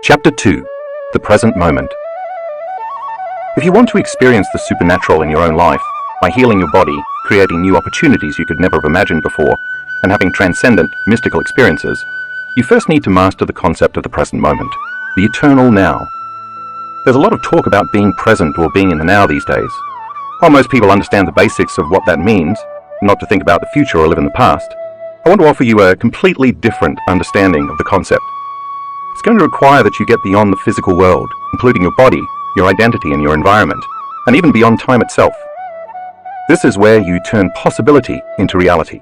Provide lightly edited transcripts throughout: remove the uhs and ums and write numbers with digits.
Chapter 2. The Present Moment. If you want to experience the supernatural in your own life, by healing your body, creating new opportunities you could never have imagined before, and having transcendent, mystical experiences, you first need to master the concept of the present moment, the eternal now. There's a lot of talk about being present or being in the now these days. While most people understand the basics of what that means, not to think about the future or live in the past, I want to offer you a completely different understanding of the concept. It's going to require that you get beyond the physical world, including your body, your identity and your environment, and even beyond time itself. This is where you turn possibility into reality.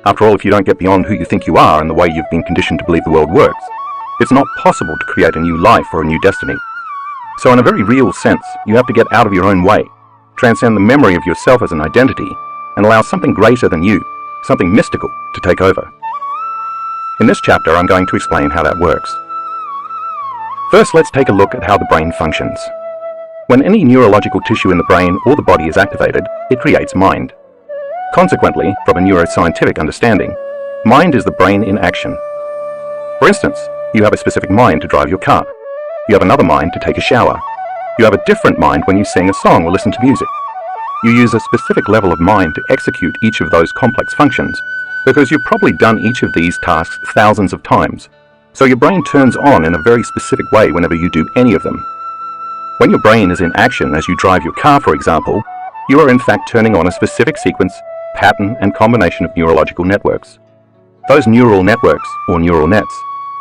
After all, if you don't get beyond who you think you are and the way you've been conditioned to believe the world works, it's not possible to create a new life or a new destiny. So in a very real sense, you have to get out of your own way, transcend the memory of yourself as an identity, and allow something greater than you, something mystical, to take over. In this chapter, I'm going to explain how that works. First, let's take a look at how the brain functions. When any neurological tissue in the brain or the body is activated, it creates mind. Consequently, from a neuroscientific understanding, mind is the brain in action. For instance, you have a specific mind to drive your car. You have another mind to take a shower. You have a different mind when you sing a song or listen to music. You use a specific level of mind to execute each of those complex functions, because you've probably done each of these tasks thousands of times. So your brain turns on in a very specific way whenever you do any of them. When your brain is in action as you drive your car, for example, you are in fact turning on a specific sequence, pattern, and combination of neurological networks. Those neural networks, or neural nets,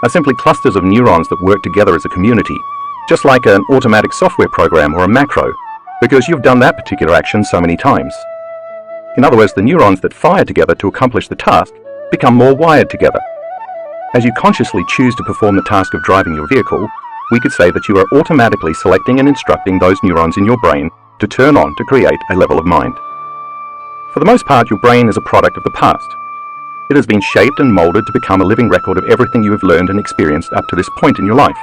are simply clusters of neurons that work together as a community, just like an automatic software program or a macro, because you've done that particular action so many times. In other words, the neurons that fire together to accomplish the task become more wired together. As you consciously choose to perform the task of driving your vehicle, we could say that you are automatically selecting and instructing those neurons in your brain to turn on to create a level of mind. For the most part, your brain is a product of the past. It has been shaped and molded to become a living record of everything you have learned and experienced up to this point in your life.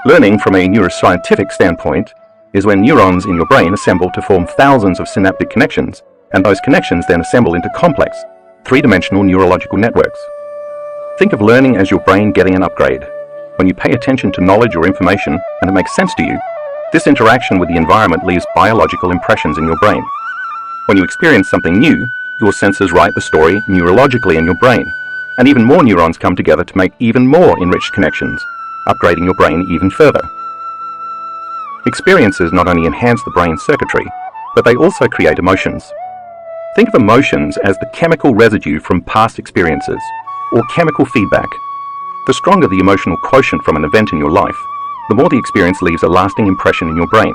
Learning from a neuroscientific standpoint is when neurons in your brain assemble to form thousands of synaptic connections, and those connections then assemble into complex, three-dimensional neurological networks. Think of learning as your brain getting an upgrade. When you pay attention to knowledge or information and it makes sense to you, this interaction with the environment leaves biological impressions in your brain. When you experience something new, your senses write the story neurologically in your brain, and even more neurons come together to make even more enriched connections, upgrading your brain even further. Experiences not only enhance the brain's circuitry, but they also create emotions. Think of emotions as the chemical residue from past experiences, or chemical feedback. The stronger the emotional quotient from an event in your life, the more the experience leaves a lasting impression in your brain.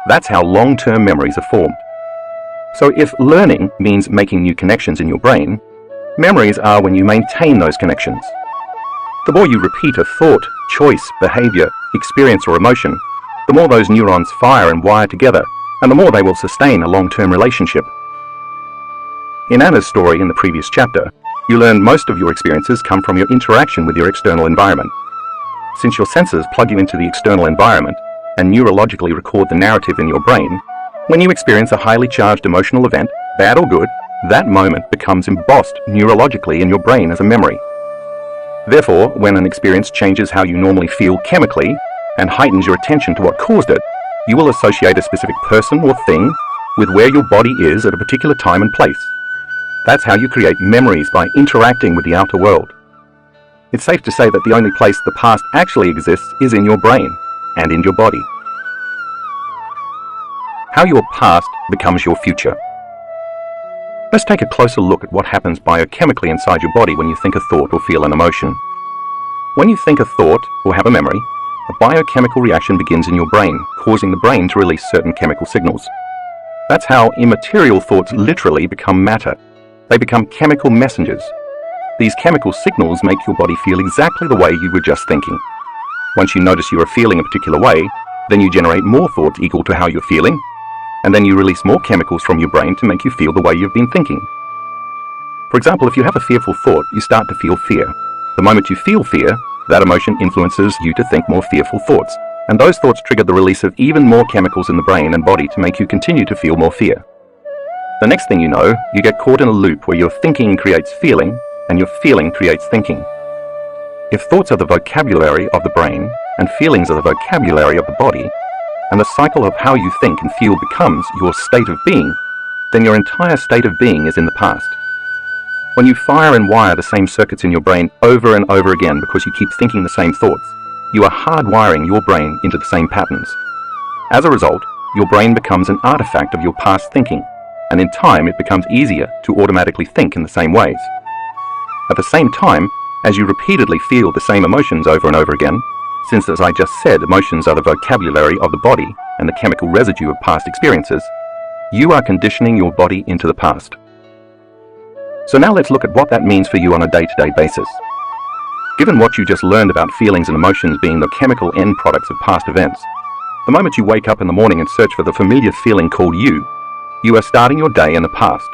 That's how long-term memories are formed. So if learning means making new connections in your brain, memories are when you maintain those connections. The more you repeat a thought, choice, behavior, experience, or emotion, the more those neurons fire and wire together, and the more they will sustain a long-term relationship. In Anna's story in the previous chapter, you learn most of your experiences come from your interaction with your external environment. Since your senses plug you into the external environment and neurologically record the narrative in your brain, when you experience a highly charged emotional event, bad or good, that moment becomes embossed neurologically in your brain as a memory. Therefore, when an experience changes how you normally feel chemically and heightens your attention to what caused it, you will associate a specific person or thing with where your body is at a particular time and place. That's how you create memories, by interacting with the outer world. It's safe to say that the only place the past actually exists is in your brain and in your body. How your past becomes your future. Let's take a closer look at what happens biochemically inside your body when you think a thought or feel an emotion. When you think a thought or have a memory, a biochemical reaction begins in your brain, causing the brain to release certain chemical signals. That's how immaterial thoughts literally become matter. They become chemical messengers. These chemical signals make your body feel exactly the way you were just thinking. Once you notice you are feeling a particular way, then you generate more thoughts equal to how you're feeling, and then you release more chemicals from your brain to make you feel the way you've been thinking. For example, if you have a fearful thought, you start to feel fear. The moment you feel fear, that emotion influences you to think more fearful thoughts, and those thoughts trigger the release of even more chemicals in the brain and body to make you continue to feel more fear. The next thing you know, you get caught in a loop where your thinking creates feeling, and your feeling creates thinking. If thoughts are the vocabulary of the brain, and feelings are the vocabulary of the body, and the cycle of how you think and feel becomes your state of being, then your entire state of being is in the past. When you fire and wire the same circuits in your brain over and over again because you keep thinking the same thoughts, you are hardwiring your brain into the same patterns. As a result, your brain becomes an artifact of your past thinking, and in time it becomes easier to automatically think in the same ways. At the same time, as you repeatedly feel the same emotions over and over again, since as I just said, emotions are the vocabulary of the body and the chemical residue of past experiences, you are conditioning your body into the past. So now let's look at what that means for you on a day-to-day basis. Given what you just learned about feelings and emotions being the chemical end products of past events, the moment you wake up in the morning and search for the familiar feeling called you are starting your day in the past.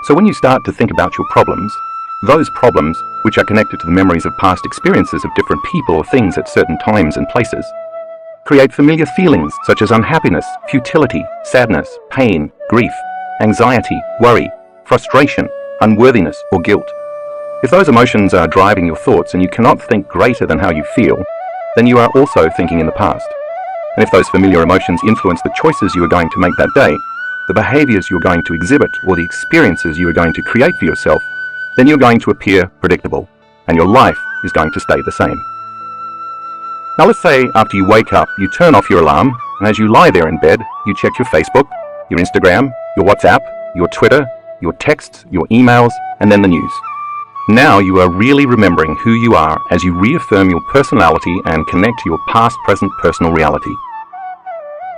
So when you start to think about your problems, those problems, which are connected to the memories of past experiences of different people or things at certain times and places, create familiar feelings such as unhappiness, futility, sadness, pain, grief, anxiety, worry, frustration, unworthiness, or guilt. If those emotions are driving your thoughts and you cannot think greater than how you feel, then you are also thinking in the past. And if those familiar emotions influence the choices you are going to make that day, the behaviors you're going to exhibit, or the experiences you are going to create for yourself, then you're going to appear predictable, and your life is going to stay the same. Now let's say after you wake up, you turn off your alarm, and as you lie there in bed, you check your Facebook, your Instagram, your WhatsApp, your Twitter, your texts, your emails, and then the news. Now you are really remembering who you are as you reaffirm your personality and connect to your past, present, personal reality.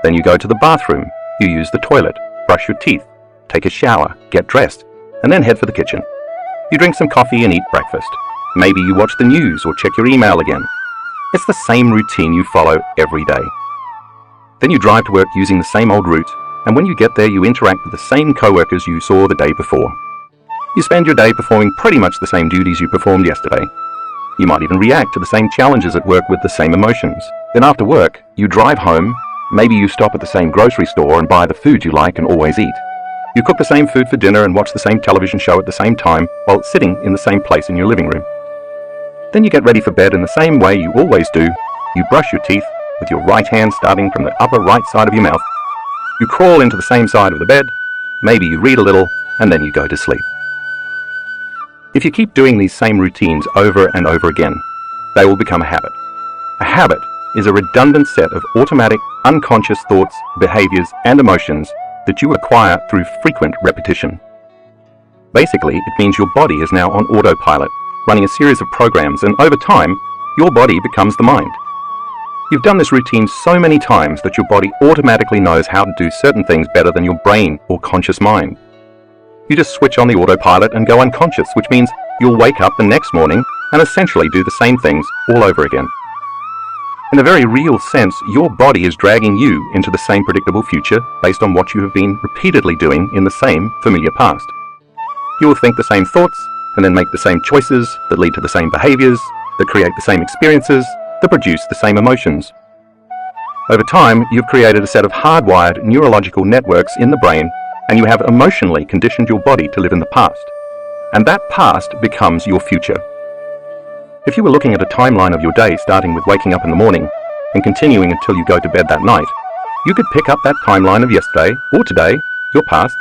Then you go to the bathroom, you use the toilet, brush your teeth, take a shower, get dressed, and then head for the kitchen. You drink some coffee and eat breakfast. Maybe you watch the news or check your email again. It's the same routine you follow every day. Then you drive to work using the same old route, and when you get there you interact with the same co-workers you saw the day before. You spend your day performing pretty much the same duties you performed yesterday. You might even react to the same challenges at work with the same emotions. Then after work, you drive home, maybe you stop at the same grocery store and buy the food you like and always eat. You cook the same food for dinner and watch the same television show at the same time while sitting in the same place in your living room. Then you get ready for bed in the same way you always do. You brush your teeth with your right hand starting from the upper right side of your mouth. You crawl into the same side of the bed, maybe you read a little, and then you go to sleep. If you keep doing these same routines over and over again, they will become a habit. A habit is a redundant set of automatic, unconscious thoughts, behaviors, and emotions that you acquire through frequent repetition. Basically, it means your body is now on autopilot, running a series of programs, and over time, your body becomes the mind. You've done this routine so many times that your body automatically knows how to do certain things better than your brain or conscious mind. You just switch on the autopilot and go unconscious, which means you'll wake up the next morning and essentially do the same things all over again. In a very real sense, your body is dragging you into the same predictable future based on what you have been repeatedly doing in the same familiar past. You will think the same thoughts and then make the same choices that lead to the same behaviors, that create the same experiences, that produce the same emotions. Over time, you've created a set of hardwired neurological networks in the brain, and you have emotionally conditioned your body to live in the past. And that past becomes your future. If you were looking at a timeline of your day starting with waking up in the morning and continuing until you go to bed that night, you could pick up that timeline of yesterday or today, your past,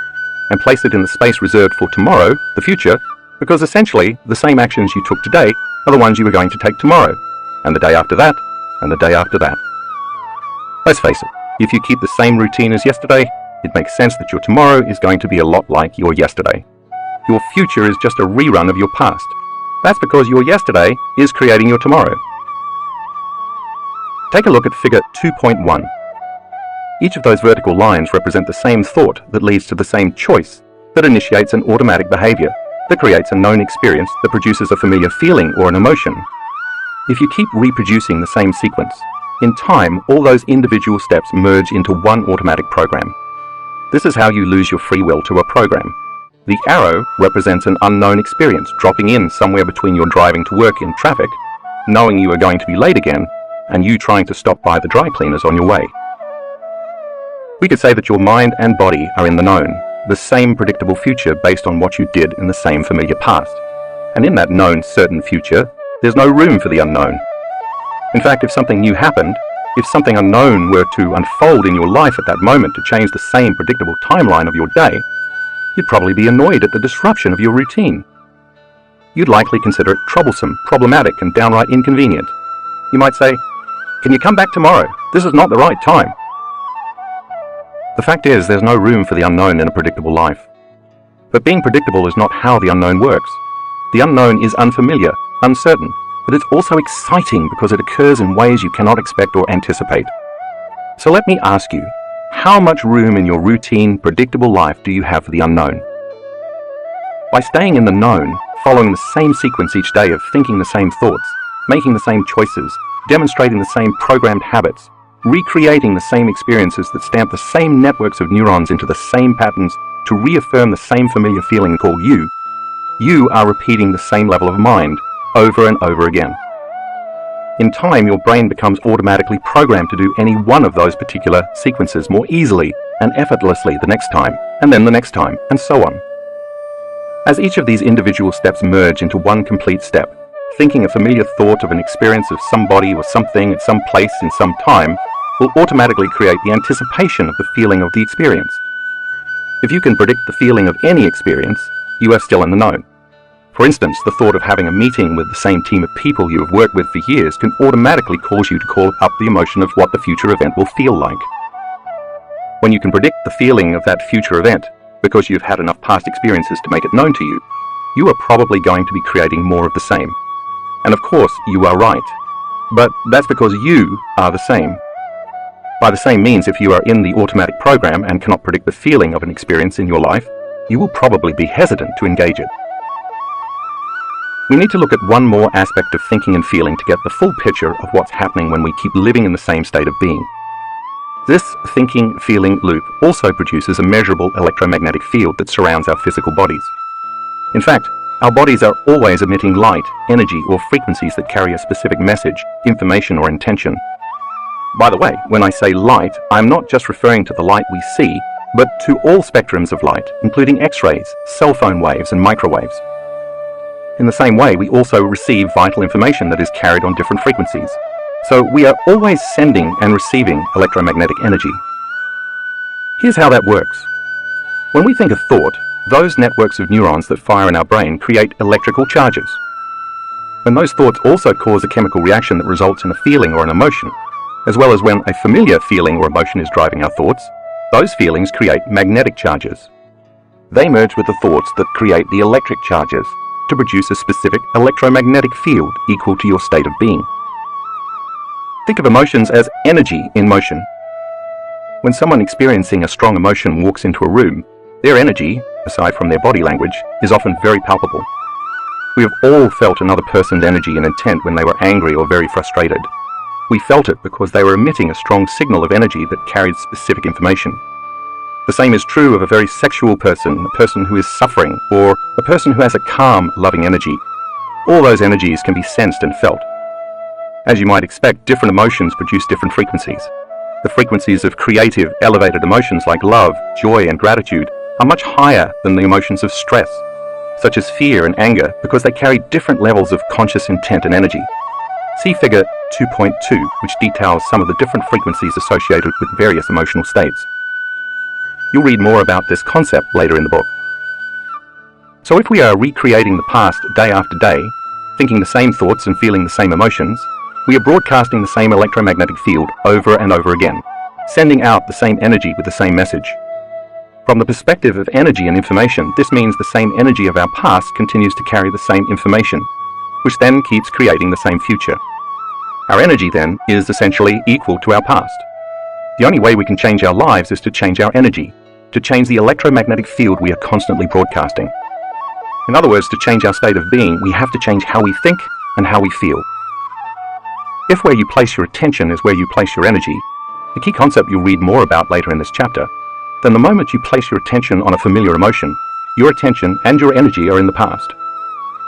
and place it in the space reserved for tomorrow, the future, because essentially the same actions you took today are the ones you were going to take tomorrow, and the day after that, and the day after that. Let's face it, if you keep the same routine as yesterday, it makes sense that your tomorrow is going to be a lot like your yesterday. Your future is just a rerun of your past. That's because your yesterday is creating your tomorrow. Take a look at figure 2.1. Each of those vertical lines represent the same thought that leads to the same choice that initiates an automatic behavior that creates a known experience that produces a familiar feeling or an emotion. If you keep reproducing the same sequence, in time all those individual steps merge into one automatic program. This is how you lose your free will to a program. The arrow represents an unknown experience dropping in somewhere between your driving to work in traffic, knowing you are going to be late again, and you trying to stop by the dry cleaners on your way. We could say that your mind and body are in the known, the same predictable future based on what you did in the same familiar past. And in that known certain future, there's no room for the unknown. In fact, if something new happened, if something unknown were to unfold in your life at that moment to change the same predictable timeline of your day, you'd probably be annoyed at the disruption of your routine. You'd likely consider it troublesome, problematic, and downright inconvenient. You might say, "Can you come back tomorrow? This is not the right time." The fact is, there's no room for the unknown in a predictable life. But being predictable is not how the unknown works. The unknown is unfamiliar, uncertain, but it's also exciting because it occurs in ways you cannot expect or anticipate. So let me ask you, how much room in your routine, predictable life do you have for the unknown? By staying in the known, following the same sequence each day of thinking the same thoughts, making the same choices, demonstrating the same programmed habits, recreating the same experiences that stamp the same networks of neurons into the same patterns to reaffirm the same familiar feeling called you are repeating the same level of mind over and over again. In time, your brain becomes automatically programmed to do any one of those particular sequences more easily and effortlessly the next time, and then the next time, and so on. As each of these individual steps merge into one complete step, thinking a familiar thought of an experience of somebody or something at some place in some time will automatically create the anticipation of the feeling of the experience. If you can predict the feeling of any experience, you are still in the known. For instance, the thought of having a meeting with the same team of people you have worked with for years can automatically cause you to call up the emotion of what the future event will feel like. When you can predict the feeling of that future event, because you've had enough past experiences to make it known to you, you are probably going to be creating more of the same. And of course, you are right. But that's because you are the same. By the same means, if you are in the automatic program and cannot predict the feeling of an experience in your life, you will probably be hesitant to engage it. We need to look at one more aspect of thinking and feeling to get the full picture of what's happening when we keep living in the same state of being. This thinking-feeling loop also produces a measurable electromagnetic field that surrounds our physical bodies. In fact, our bodies are always emitting light, energy, or frequencies that carry a specific message, information, or intention. By the way, when I say light, I'm not just referring to the light we see, but to all spectrums of light, including X-rays, cell phone waves, and microwaves. In the same way, we also receive vital information that is carried on different frequencies. So we are always sending and receiving electromagnetic energy. Here's how that works. When we think a thought, those networks of neurons that fire in our brain create electrical charges. When those thoughts also cause a chemical reaction that results in a feeling or an emotion, as well as when a familiar feeling or emotion is driving our thoughts, those feelings create magnetic charges. They merge with the thoughts that create the electric charges to produce a specific electromagnetic field equal to your state of being. Think of emotions as energy in motion. When someone experiencing a strong emotion walks into a room, their energy, aside from their body language, is often very palpable. We have all felt another person's energy and intent when they were angry or very frustrated. We felt it because they were emitting a strong signal of energy that carried specific information. The same is true of a very sexual person, a person who is suffering, or a person who has a calm, loving energy. All those energies can be sensed and felt. As you might expect, different emotions produce different frequencies. The frequencies of creative, elevated emotions like love, joy, and gratitude are much higher than the emotions of stress, such as fear and anger, because they carry different levels of conscious intent and energy. See Figure 2.2, which details some of the different frequencies associated with various emotional states. You'll read more about this concept later in the book. So if we are recreating the past day after day, thinking the same thoughts and feeling the same emotions, we are broadcasting the same electromagnetic field over and over again, sending out the same energy with the same message. From the perspective of energy and information, this means the same energy of our past continues to carry the same information, which then keeps creating the same future. Our energy then is essentially equal to our past. The only way we can change our lives is to change our energy, to change the electromagnetic field we are constantly broadcasting. In other words, to change our state of being, we have to change how we think and how we feel. If where you place your attention is where you place your energy, a key concept you'll read more about later in this chapter, then the moment you place your attention on a familiar emotion, your attention and your energy are in the past.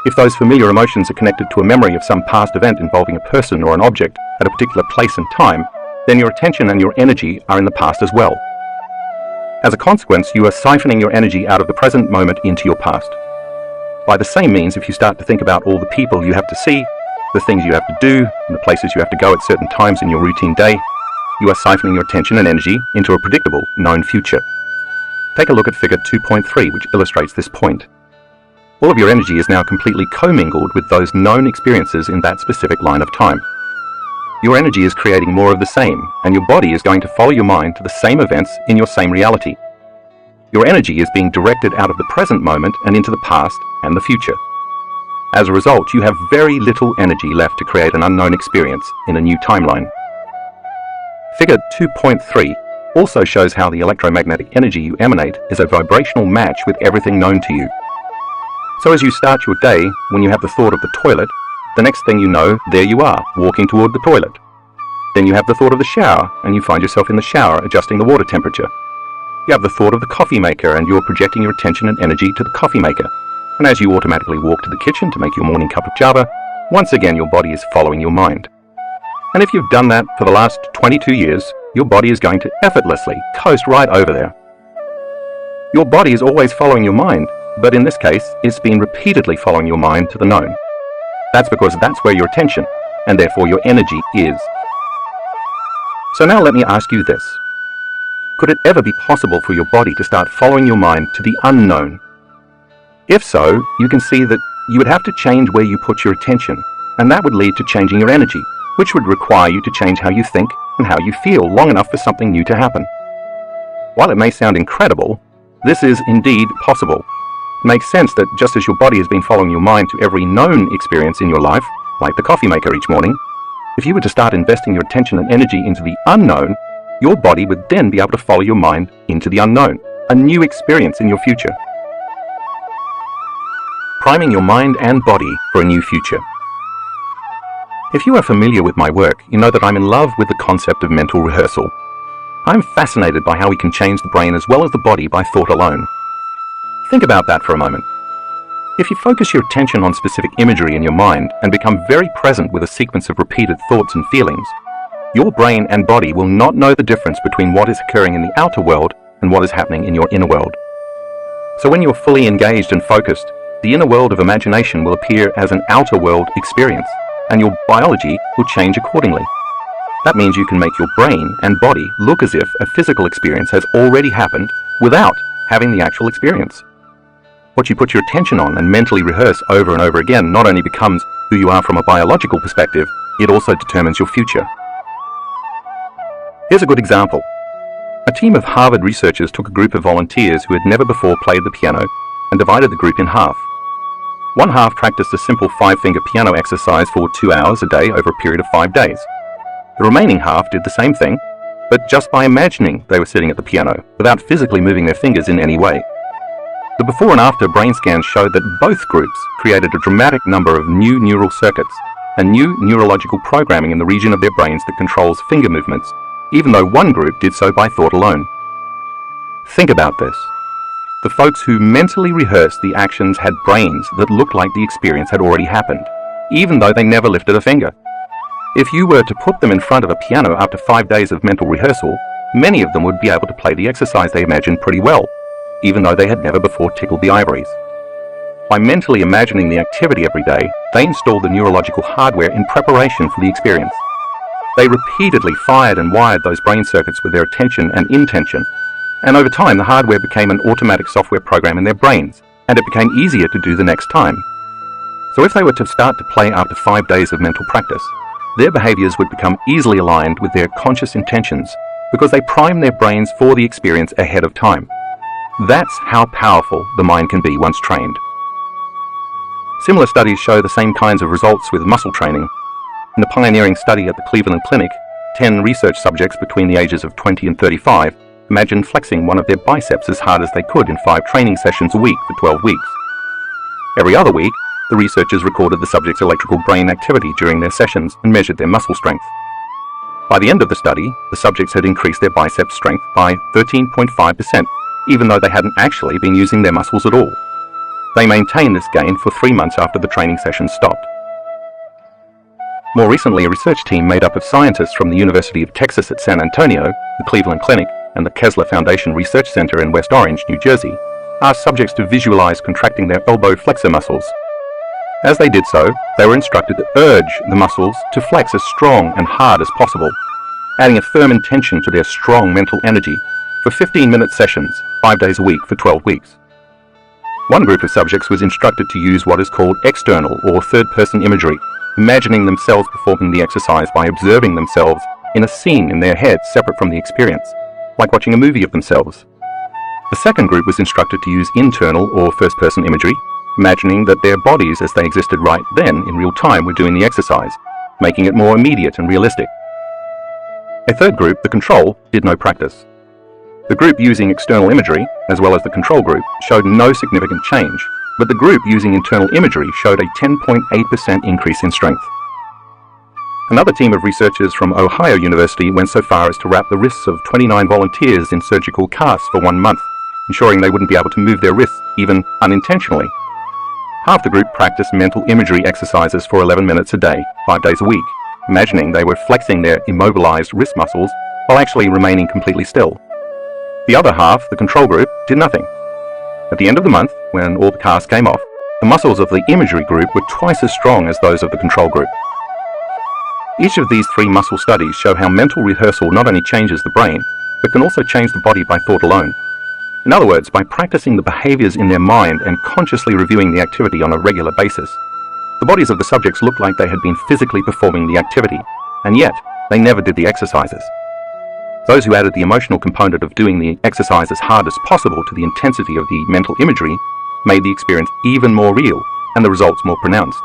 If those familiar emotions are connected to a memory of some past event involving a person or an object at a particular place and time, then your attention and your energy are in the past as well. As a consequence, you are siphoning your energy out of the present moment into your past. By the same means, if you start to think about all the people you have to see, the things you have to do, and the places you have to go at certain times in your routine day, you are siphoning your attention and energy into a predictable, known future. Take a look at figure 2.3, which illustrates this point. All of your energy is now completely commingled with those known experiences in that specific line of time. Your energy is creating more of the same, and your body is going to follow your mind to the same events in your same reality. Your energy is being directed out of the present moment and into the past and the future. As a result, you have very little energy left to create an unknown experience in a new timeline. Figure 2.3 also shows how the electromagnetic energy you emanate is a vibrational match with everything known to you. So as you start your day, when you have the thought of the toilet, the next thing you know, there you are, walking toward the toilet. Then you have the thought of the shower, and you find yourself in the shower adjusting the water temperature. You have the thought of the coffee maker, and you're projecting your attention and energy to the coffee maker. And as you automatically walk to the kitchen to make your morning cup of java, once again your body is following your mind. And if you've done that for the last 22 years, your body is going to effortlessly coast right over there. Your body is always following your mind, but in this case, it's been repeatedly following your mind to the known. That's because that's where your attention, and therefore your energy, is. So now let me ask you this. Could it ever be possible for your body to start following your mind to the unknown? If so, you can see that you would have to change where you put your attention, and that would lead to changing your energy, which would require you to change how you think and how you feel long enough for something new to happen. While it may sound incredible, this is indeed possible. It makes sense that just as your body has been following your mind to every known experience in your life, like the coffee maker each morning, if you were to start investing your attention and energy into the unknown, your body would then be able to follow your mind into the unknown, a new experience in your future. Priming your mind and body for a new future. If you are familiar with my work, you know that I'm in love with the concept of mental rehearsal. I'm fascinated by how we can change the brain as well as the body by thought alone. Think about that for a moment. If you focus your attention on specific imagery in your mind and become very present with a sequence of repeated thoughts and feelings, your brain and body will not know the difference between what is occurring in the outer world and what is happening in your inner world. So when you're fully engaged and focused, the inner world of imagination will appear as an outer world experience, and your biology will change accordingly. That means you can make your brain and body look as if a physical experience has already happened without having the actual experience. What you put your attention on and mentally rehearse over and over again not only becomes who you are from a biological perspective, it also determines your future. Here's a good example. A team of Harvard researchers took a group of volunteers who had never before played the piano and divided the group in half. One half practiced a simple 5-finger piano exercise for 2 hours a day over a period of 5 days. The remaining half did the same thing, but just by imagining they were sitting at the piano, without physically moving their fingers in any way. The before and after brain scans showed that both groups created a dramatic number of new neural circuits and new neurological programming in the region of their brains that controls finger movements, even though one group did so by thought alone. Think about this. The folks who mentally rehearsed the actions had brains that looked like the experience had already happened, even though they never lifted a finger. If you were to put them in front of a piano after 5 days of mental rehearsal, many of them would be able to play the exercise they imagined pretty well, even though they had never before tickled the ivories. By mentally imagining the activity every day, they installed the neurological hardware in preparation for the experience. They repeatedly fired and wired those brain circuits with their attention and intention, and over time the hardware became an automatic software program in their brains, and it became easier to do the next time. So if they were to start to play after 5 days of mental practice, their behaviors would become easily aligned with their conscious intentions because they primed their brains for the experience ahead of time. That's how powerful the mind can be once trained. Similar studies show the same kinds of results with muscle training. In a pioneering study at the Cleveland Clinic, 10 research subjects between the ages of 20 and 35 imagined flexing one of their biceps as hard as they could in 5 training sessions a week for 12 weeks. Every other week, the researchers recorded the subjects' electrical brain activity during their sessions and measured their muscle strength. By the end of the study, the subjects had increased their bicep strength by 13.5%, even though they hadn't actually been using their muscles at all. They maintained this gain for 3 months after the training session stopped. More recently, a research team made up of scientists from the University of Texas at San Antonio, the Cleveland Clinic, and the Kessler Foundation Research Center in West Orange, New Jersey, asked subjects to visualize contracting their elbow flexor muscles. As they did so, they were instructed to urge the muscles to flex as strong and hard as possible, adding a firm intention to their strong mental energy for 15-minute sessions, 5 days a week for 12 weeks. One group of subjects was instructed to use what is called external or third-person imagery, imagining themselves performing the exercise by observing themselves in a scene in their heads separate from the experience, like watching a movie of themselves. The second group was instructed to use internal or first-person imagery, imagining that their bodies as they existed right then in real time were doing the exercise, making it more immediate and realistic. A third group, the control, did no practice. The group using external imagery, as well as the control group, showed no significant change, but the group using internal imagery showed a 10.8% increase in strength. Another team of researchers from Ohio University went so far as to wrap the wrists of 29 volunteers in surgical casts for 1 month, ensuring they wouldn't be able to move their wrists, even unintentionally. Half the group practiced mental imagery exercises for 11 minutes a day, 5 days a week, imagining they were flexing their immobilized wrist muscles while actually remaining completely still. The other half, the control group, did nothing. At the end of the month, when all the casts came off, the muscles of the imagery group were twice as strong as those of the control group. Each of these 3 muscle studies show how mental rehearsal not only changes the brain, but can also change the body by thought alone. In other words, by practicing the behaviors in their mind and consciously reviewing the activity on a regular basis, the bodies of the subjects looked like they had been physically performing the activity, and yet they never did the exercises. Those who added the emotional component of doing the exercise as hard as possible to the intensity of the mental imagery made the experience even more real and the results more pronounced.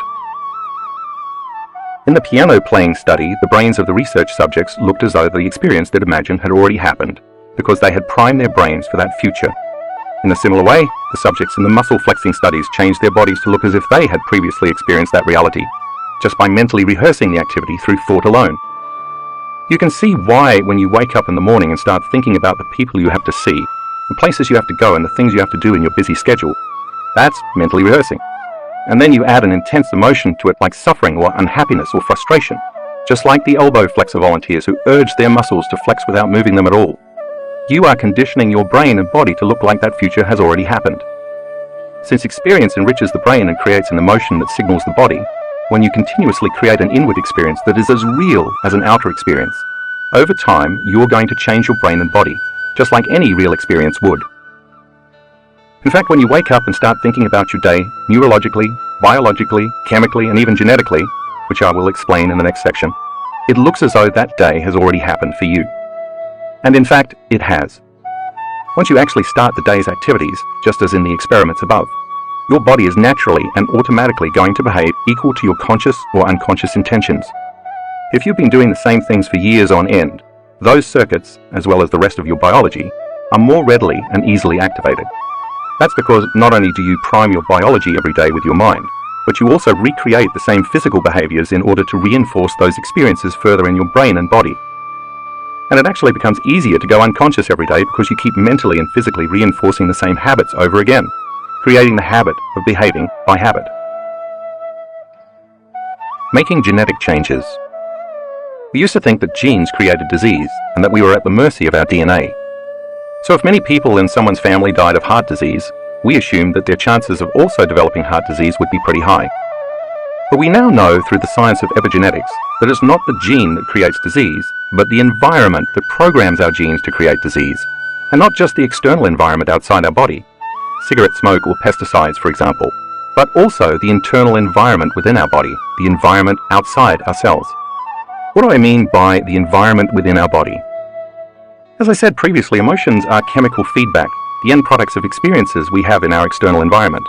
In the piano playing study, the brains of the research subjects looked as though the experience they'd imagined had already happened, because they had primed their brains for that future. In a similar way, the subjects in the muscle flexing studies changed their bodies to look as if they had previously experienced that reality, just by mentally rehearsing the activity through thought alone. You can see why when you wake up in the morning and start thinking about the people you have to see, the places you have to go and the things you have to do in your busy schedule, that's mentally rehearsing. And then you add an intense emotion to it like suffering or unhappiness or frustration, just like the elbow flexor volunteers who urged their muscles to flex without moving them at all. You are conditioning your brain and body to look like that future has already happened. Since experience enriches the brain and creates an emotion that signals the body, when you continuously create an inward experience that is as real as an outer experience, over time you're going to change your brain and body, just like any real experience would. In fact, when you wake up and start thinking about your day, neurologically, biologically, chemically, and even genetically, which I will explain in the next section, it looks as though that day has already happened for you. And in fact, it has. Once you actually start the day's activities, just as in the experiments above, your body is naturally and automatically going to behave equal to your conscious or unconscious intentions. If you've been doing the same things for years on end, those circuits, as well as the rest of your biology, are more readily and easily activated. That's because not only do you prime your biology every day with your mind, but you also recreate the same physical behaviors in order to reinforce those experiences further in your brain and body. And it actually becomes easier to go unconscious every day because you keep mentally and physically reinforcing the same habits over again, creating the habit of behaving by habit. Making genetic changes. We used to think that genes created disease and that we were at the mercy of our DNA. So if many people in someone's family died of heart disease, we assumed that their chances of also developing heart disease would be pretty high. But we now know through the science of epigenetics that it's not the gene that creates disease, but the environment that programs our genes to create disease, and not just the external environment outside our body, cigarette smoke or pesticides for example, but also the internal environment within our body, the environment outside our cells. What do I mean by the environment within our body? As I said previously, emotions are chemical feedback, the end products of experiences we have in our external environment.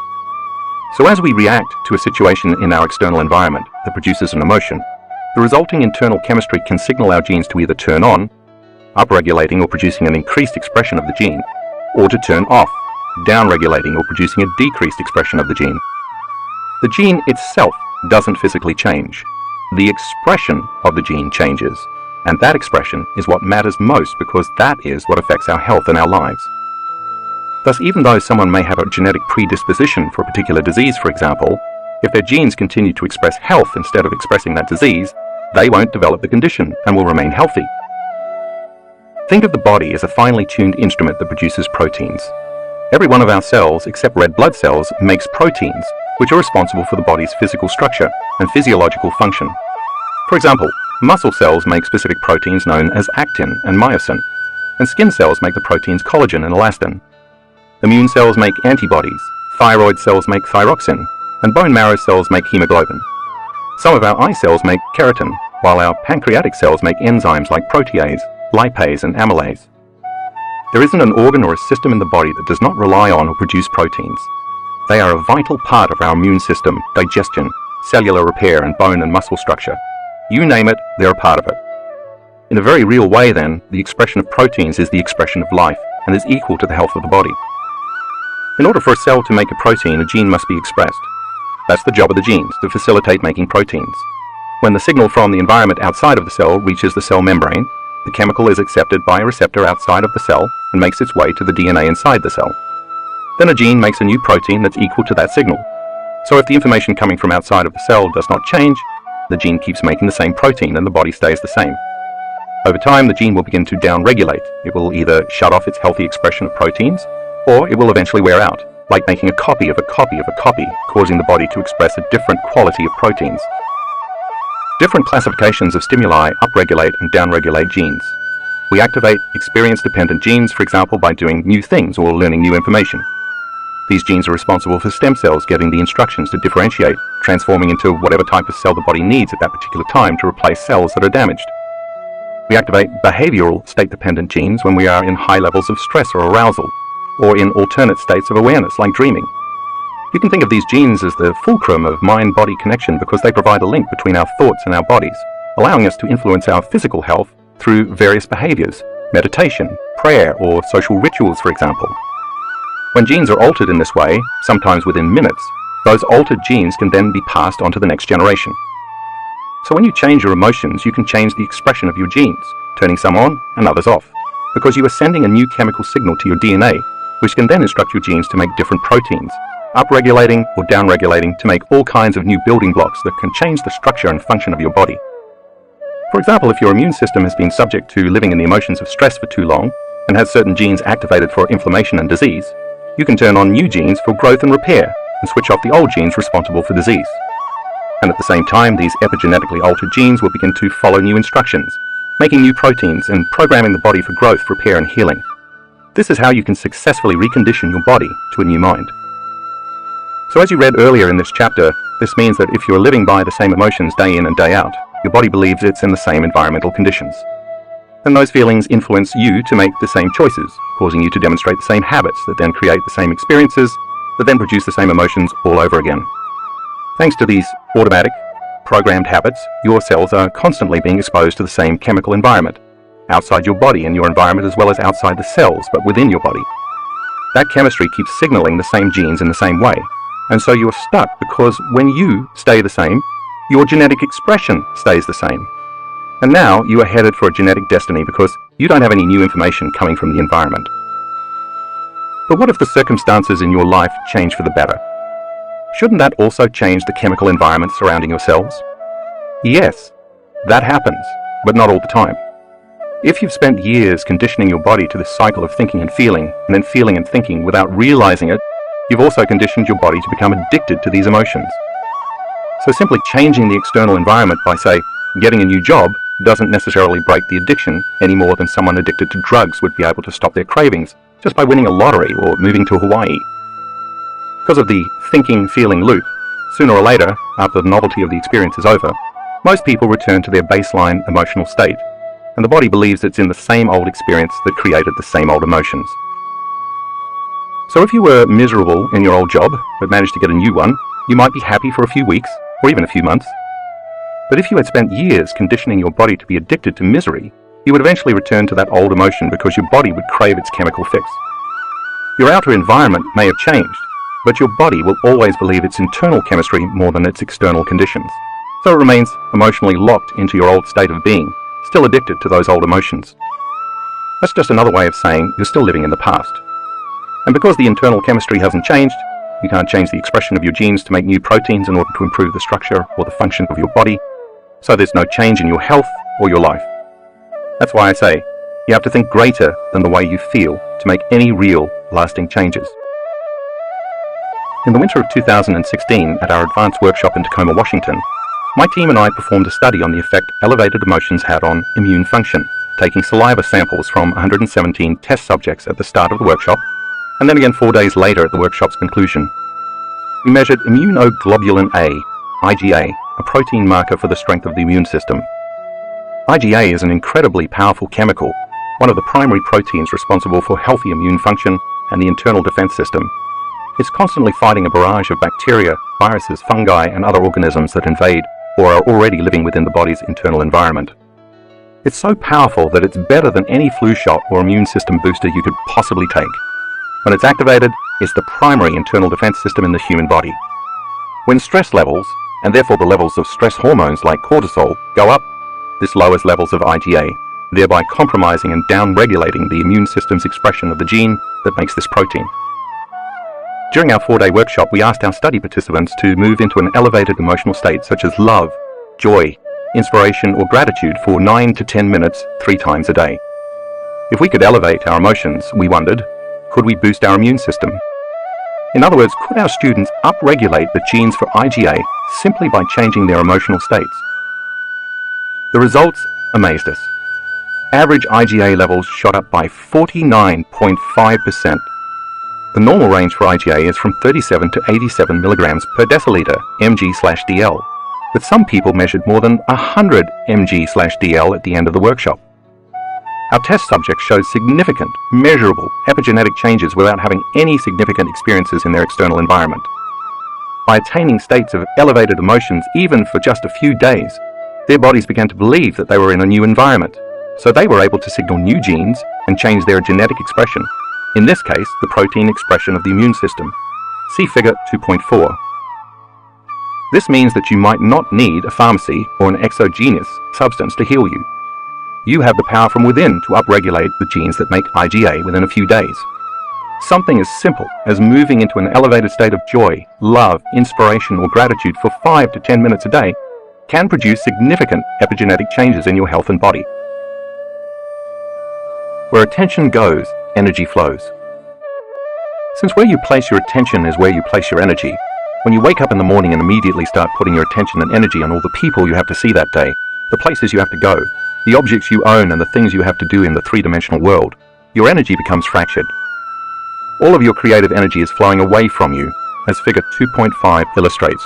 So as we react to a situation in our external environment that produces an emotion, the resulting internal chemistry can signal our genes to either turn on, upregulating or producing an increased expression of the gene, or to turn off, downregulating or producing a decreased expression of the gene. The gene itself doesn't physically change. The expression of the gene changes, and that expression is what matters most because that is what affects our health and our lives. Thus, even though someone may have a genetic predisposition for a particular disease, for example, if their genes continue to express health instead of expressing that disease, they won't develop the condition and will remain healthy. Think of the body as a finely tuned instrument that produces proteins. Every one of our cells, except red blood cells, makes proteins, which are responsible for the body's physical structure and physiological function. For example, muscle cells make specific proteins known as actin and myosin, and skin cells make the proteins collagen and elastin. Immune cells make antibodies, thyroid cells make thyroxine, and bone marrow cells make hemoglobin. Some of our eye cells make keratin, while our pancreatic cells make enzymes like protease, lipase, and amylase. There isn't an organ or a system in the body that does not rely on or produce proteins. They are a vital part of our immune system, digestion, cellular repair, and bone and muscle structure. You name it, they're a part of it. In a very real way then, the expression of proteins is the expression of life and is equal to the health of the body. In order for a cell to make a protein, a gene must be expressed. That's the job of the genes, to facilitate making proteins. When the signal from the environment outside of the cell reaches the cell membrane, the chemical is accepted by a receptor outside of the cell and makes its way to the DNA inside the cell. Then a gene makes a new protein that's equal to that signal. So if the information coming from outside of the cell does not change, the gene keeps making the same protein and the body stays the same. Over time, the gene will begin to downregulate. It will either shut off its healthy expression of proteins, or it will eventually wear out, like making a copy of a copy of a copy, causing the body to express a different quality of proteins. Different classifications of stimuli upregulate and downregulate genes. We activate experience-dependent genes, for example, by doing new things or learning new information. These genes are responsible for stem cells getting the instructions to differentiate, transforming into whatever type of cell the body needs at that particular time to replace cells that are damaged. We activate behavioral state-dependent genes when we are in high levels of stress or arousal, or in alternate states of awareness like dreaming. You can think of these genes as the fulcrum of mind-body connection because they provide a link between our thoughts and our bodies, allowing us to influence our physical health through various behaviors, meditation, prayer, or social rituals, for example. When genes are altered in this way, sometimes within minutes, those altered genes can then be passed on to the next generation. So when you change your emotions, you can change the expression of your genes, turning some on and others off, because you are sending a new chemical signal to your DNA, which can then instruct your genes to make different proteins, upregulating or downregulating to make all kinds of new building blocks that can change the structure and function of your body. For example, if your immune system has been subject to living in the emotions of stress for too long and has certain genes activated for inflammation and disease, you can turn on new genes for growth and repair and switch off the old genes responsible for disease. And at the same time, these epigenetically altered genes will begin to follow new instructions, making new proteins and programming the body for growth, repair, and healing. This is how you can successfully recondition your body to a new mind. So as you read earlier in this chapter, this means that if you're living by the same emotions day in and day out, your body believes it's in the same environmental conditions. And those feelings influence you to make the same choices, causing you to demonstrate the same habits that then create the same experiences, that then produce the same emotions all over again. Thanks to these automatic, programmed habits, your cells are constantly being exposed to the same chemical environment, outside your body and your environment as well as outside the cells, but within your body. That chemistry keeps signaling the same genes in the same way, and so you're stuck because when you stay the same, your genetic expression stays the same. And now you are headed for a genetic destiny because you don't have any new information coming from the environment. But what if the circumstances in your life change for the better? Shouldn't that also change the chemical environment surrounding your cells? Yes, that happens, but not all the time. If you've spent years conditioning your body to this cycle of thinking and feeling, and then feeling and thinking without realizing it, you've also conditioned your body to become addicted to these emotions. So simply changing the external environment by, say, getting a new job doesn't necessarily break the addiction any more than someone addicted to drugs would be able to stop their cravings just by winning a lottery or moving to Hawaii. Because of the thinking-feeling loop, sooner or later, after the novelty of the experience is over, most people return to their baseline emotional state, and the body believes it's in the same old experience that created the same old emotions. So if you were miserable in your old job, but managed to get a new one, you might be happy for a few weeks, or even a few months. But if you had spent years conditioning your body to be addicted to misery, you would eventually return to that old emotion because your body would crave its chemical fix. Your outer environment may have changed, but your body will always believe its internal chemistry more than its external conditions. So it remains emotionally locked into your old state of being, still addicted to those old emotions. That's just another way of saying you're still living in the past. And because the internal chemistry hasn't changed, you can't change the expression of your genes to make new proteins in order to improve the structure or the function of your body, so there's no change in your health or your life. That's why I say, you have to think greater than the way you feel to make any real, lasting changes. In the winter of 2016, at our advanced workshop in Tacoma, Washington, my team and I performed a study on the effect elevated emotions had on immune function, taking saliva samples from 117 test subjects at the start of the workshop, and then again 4 days later at the workshop's conclusion. We measured immunoglobulin A, IgA, a protein marker for the strength of the immune system. IgA is an incredibly powerful chemical, one of the primary proteins responsible for healthy immune function and the internal defense system. It's constantly fighting a barrage of bacteria, viruses, fungi, and other organisms that invade or are already living within the body's internal environment. It's so powerful that it's better than any flu shot or immune system booster you could possibly take. When it's activated, it's the primary internal defense system in the human body. When stress levels, and therefore the levels of stress hormones like cortisol, go up, this lowers levels of IgA, thereby compromising and down-regulating the immune system's expression of the gene that makes this protein. During our 4-day workshop, we asked our study participants to move into an elevated emotional state such as love, joy, inspiration, or gratitude for 9 to 10 minutes 3 times a day. If we could elevate our emotions, we wondered, could we boost our immune system? In other words, could our students upregulate the genes for IgA simply by changing their emotional states? The results amazed us. Average IgA levels shot up by 49.5%. The normal range for IgA is from 37 to 87 milligrams per deciliter mg/dl, but some people measured more than 100 mg/dl at the end of the workshop. Our test subjects showed significant, measurable epigenetic changes without having any significant experiences in their external environment. By attaining states of elevated emotions even for just a few days, their bodies began to believe that they were in a new environment, so they were able to signal new genes and change their genetic expression. In this case, the protein expression of the immune system. See Figure 2.4. This means that you might not need a pharmacy or an exogenous substance to heal you. You have the power from within to upregulate the genes that make IgA within a few days. Something as simple as moving into an elevated state of joy, love, inspiration, or gratitude for 5 to 10 minutes a day can produce significant epigenetic changes in your health and body. Where attention goes, energy flows. Since where you place your attention is where you place your energy, when you wake up in the morning and immediately start putting your attention and energy on all the people you have to see that day, the places you have to go, the objects you own, and the things you have to do in the three-dimensional world, your energy becomes fractured. All of your creative energy is flowing away from you, as Figure 2.5 illustrates,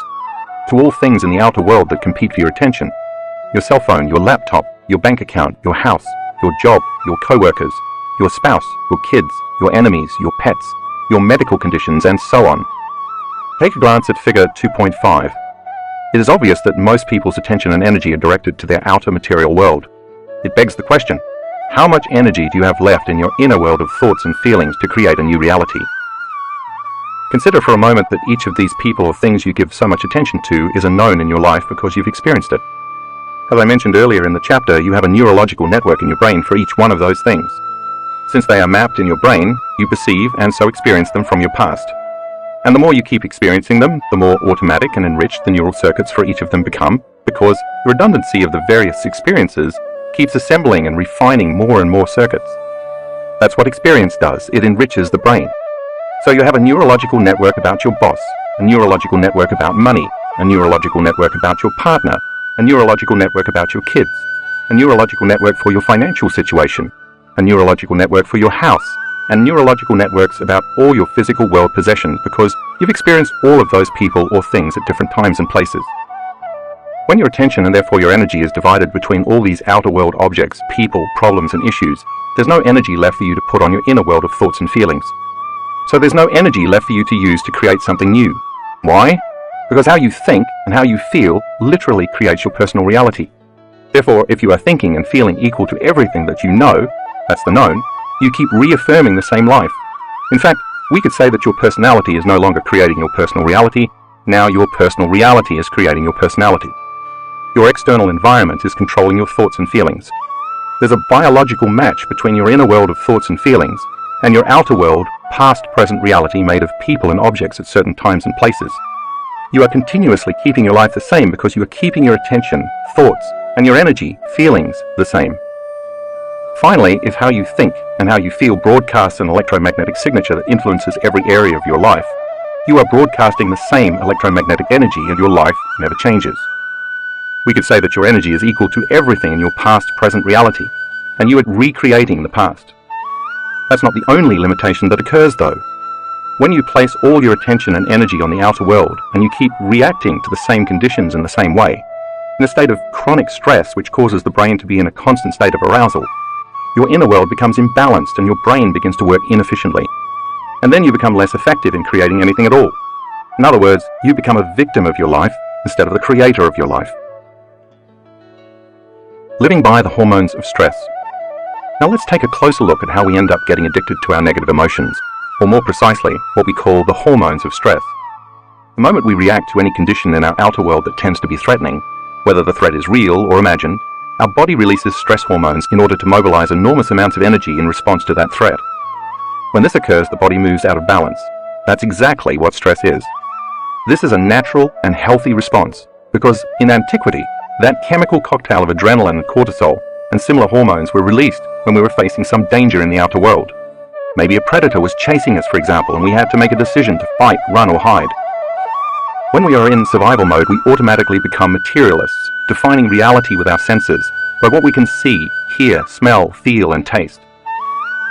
to all things in the outer world that compete for your attention. Your cell phone, your laptop, your bank account, your house, your job, your co-workers, your spouse, your kids, your enemies, your pets, your medical conditions, and so on. Take a glance at Figure 2.5. It is obvious that most people's attention and energy are directed to their outer material world. It begs the question, how much energy do you have left in your inner world of thoughts and feelings to create a new reality? Consider for a moment that each of these people or things you give so much attention to is a known in your life because you've experienced it. As I mentioned earlier in the chapter, you have a neurological network in your brain for each one of those things. Since they are mapped in your brain, you perceive and so experience them from your past. And the more you keep experiencing them, the more automatic and enriched the neural circuits for each of them become, because the redundancy of the various experiences keeps assembling and refining more and more circuits. That's what experience does. It enriches the brain. So you have a neurological network about your boss, a neurological network about money, a neurological network about your partner, a neurological network about your kids, a neurological network for your financial situation, a neurological network for your house, and neurological networks about all your physical world possessions because you've experienced all of those people or things at different times and places. When your attention and therefore your energy is divided between all these outer world objects, people, problems, and issues, there's no energy left for you to put on your inner world of thoughts and feelings. So there's no energy left for you to use to create something new. Why? Because how you think and how you feel literally creates your personal reality. Therefore, if you are thinking and feeling equal to everything that you know, that's the known, you keep reaffirming the same life. In fact, we could say that your personality is no longer creating your personal reality. Now your personal reality is creating your personality. Your external environment is controlling your thoughts and feelings. There's a biological match between your inner world of thoughts and feelings and your outer world, past-present reality made of people and objects at certain times and places. You are continuously keeping your life the same because you are keeping your attention, thoughts, and your energy, feelings, the same. Finally, if how you think and how you feel broadcasts an electromagnetic signature that influences every area of your life, You are broadcasting the same electromagnetic energy and your life never changes. We could say that your energy is equal to everything in your past-present reality, and you are recreating the past. That's not the only limitation that occurs, though. When you place all your attention and energy on the outer world, and you keep reacting to the same conditions in the same way, in a state of chronic stress which causes the brain to be in a constant state of arousal, your inner world becomes imbalanced and your brain begins to work inefficiently. And then you become less effective in creating anything at all. In other words, you become a victim of your life instead of the creator of your life. Living by the hormones of stress. Now let's take a closer look at how we end up getting addicted to our negative emotions, or more precisely, what we call the hormones of stress. The moment we react to any condition in our outer world that tends to be threatening, whether the threat is real or imagined, our body releases stress hormones in order to mobilize enormous amounts of energy in response to that threat. When this occurs, the body moves out of balance. That's exactly what stress is. This is a natural and healthy response, because in antiquity, that chemical cocktail of adrenaline and cortisol and similar hormones were released when we were facing some danger in the outer world. Maybe a predator was chasing us, for example, and we had to make a decision to fight, run, or hide. When we are in survival mode, we automatically become materialists, defining reality with our senses by what we can see, hear, smell, feel, and taste.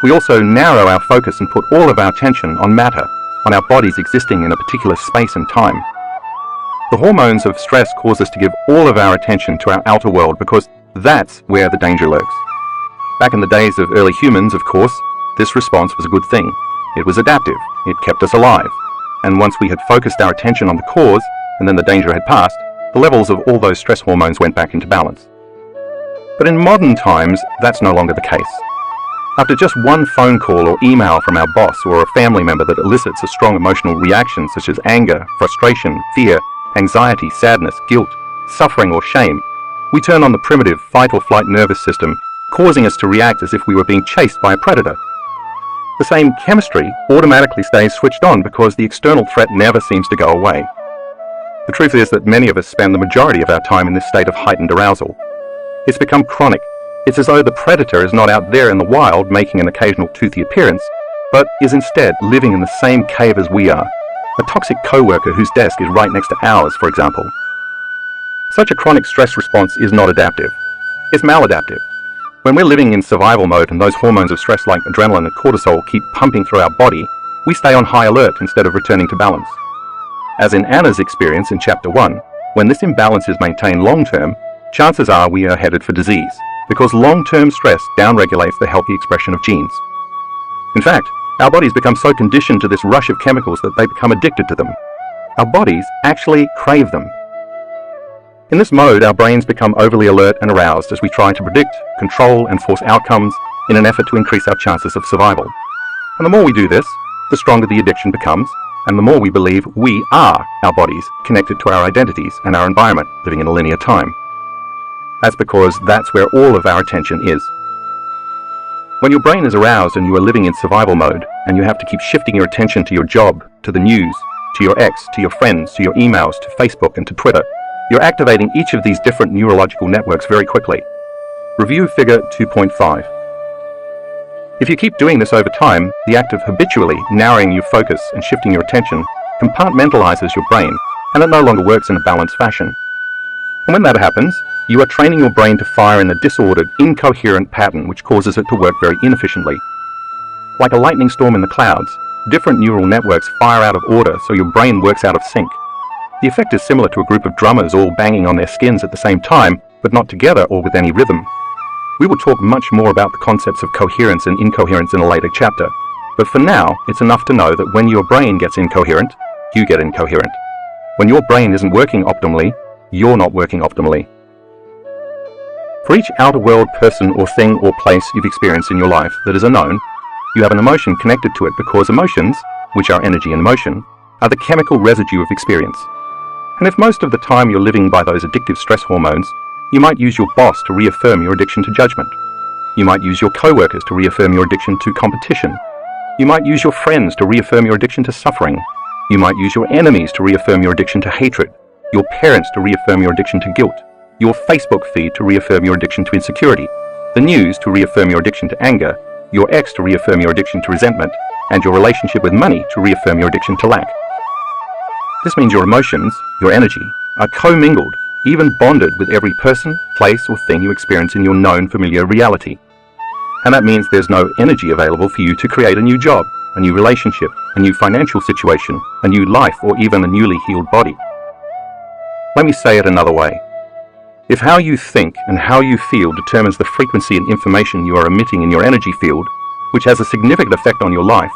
We also narrow our focus and put all of our attention on matter, on our bodies existing in a particular space and time. The hormones of stress cause us to give all of our attention to our outer world because that's where the danger lurks. Back in the days of early humans, of course, this response was a good thing. It was adaptive. It kept us alive. And once we had focused our attention on the cause, and then the danger had passed, the levels of all those stress hormones went back into balance. But in modern times, that's no longer the case. After just one phone call or email from our boss or a family member that elicits a strong emotional reaction such as anger, frustration, fear, anxiety, sadness, guilt, suffering, or shame, we turn on the primitive fight-or-flight nervous system, causing us to react as if we were being chased by a predator. The same chemistry automatically stays switched on because the external threat never seems to go away. The truth is that many of us spend the majority of our time in this state of heightened arousal. It's become chronic. It's as though the predator is not out there in the wild making an occasional toothy appearance, but is instead living in the same cave as we are, a toxic co-worker whose desk is right next to ours, for example. Such a chronic stress response is not adaptive. It's maladaptive. When we're living in survival mode and those hormones of stress like adrenaline and cortisol keep pumping through our body, we stay on high alert instead of returning to balance. As in Anna's experience in Chapter 1, when this imbalance is maintained long-term, chances are we are headed for disease, because long-term stress downregulates the healthy expression of genes. In fact, our bodies become so conditioned to this rush of chemicals that they become addicted to them. Our bodies actually crave them. In this mode, our brains become overly alert and aroused as we try to predict, control, and force outcomes in an effort to increase our chances of survival. And the more we do this, the stronger the addiction becomes, and the more we believe we are our bodies, connected to our identities and our environment, living in a linear time. That's because that's where all of our attention is. When your brain is aroused and you are living in survival mode, and you have to keep shifting your attention to your job, to the news, to your ex, to your friends, to your emails, to Facebook, and to Twitter, you're activating each of these different neurological networks very quickly. Review figure 2.5. If you keep doing this over time, the act of habitually narrowing your focus and shifting your attention compartmentalizes your brain, and it no longer works in a balanced fashion. And when that happens, you are training your brain to fire in a disordered, incoherent pattern which causes it to work very inefficiently. Like a lightning storm in the clouds, different neural networks fire out of order so your brain works out of sync. The effect is similar to a group of drummers all banging on their skins at the same time, but not together or with any rhythm. We will talk much more about the concepts of coherence and incoherence in a later chapter, but for now, it's enough to know that when your brain gets incoherent, you get incoherent. When your brain isn't working optimally, you're not working optimally. For each outer world person or thing or place you've experienced in your life that is unknown, you have an emotion connected to it because emotions, which are energy in motion, are the chemical residue of experience. And if most of the time you're living by those addictive stress hormones, you might use your boss to reaffirm your addiction to judgment. You might use your co-workers to reaffirm your addiction to competition. You might use your friends to reaffirm your addiction to suffering. You might use your enemies to reaffirm your addiction to hatred, your parents to reaffirm your addiction to guilt, your Facebook feed to reaffirm your addiction to insecurity, the news to reaffirm your addiction to anger, your ex to reaffirm your addiction to resentment, and your relationship with money to reaffirm your addiction to lack. This means your emotions, your energy, are commingled, even bonded with every person, place, or thing you experience in your known familiar reality. And that means there's no energy available for you to create a new job, a new relationship, a new financial situation, a new life, or even a newly healed body. Let me say it another way. If how you think and how you feel determines the frequency and information you are emitting in your energy field, which has a significant effect on your life,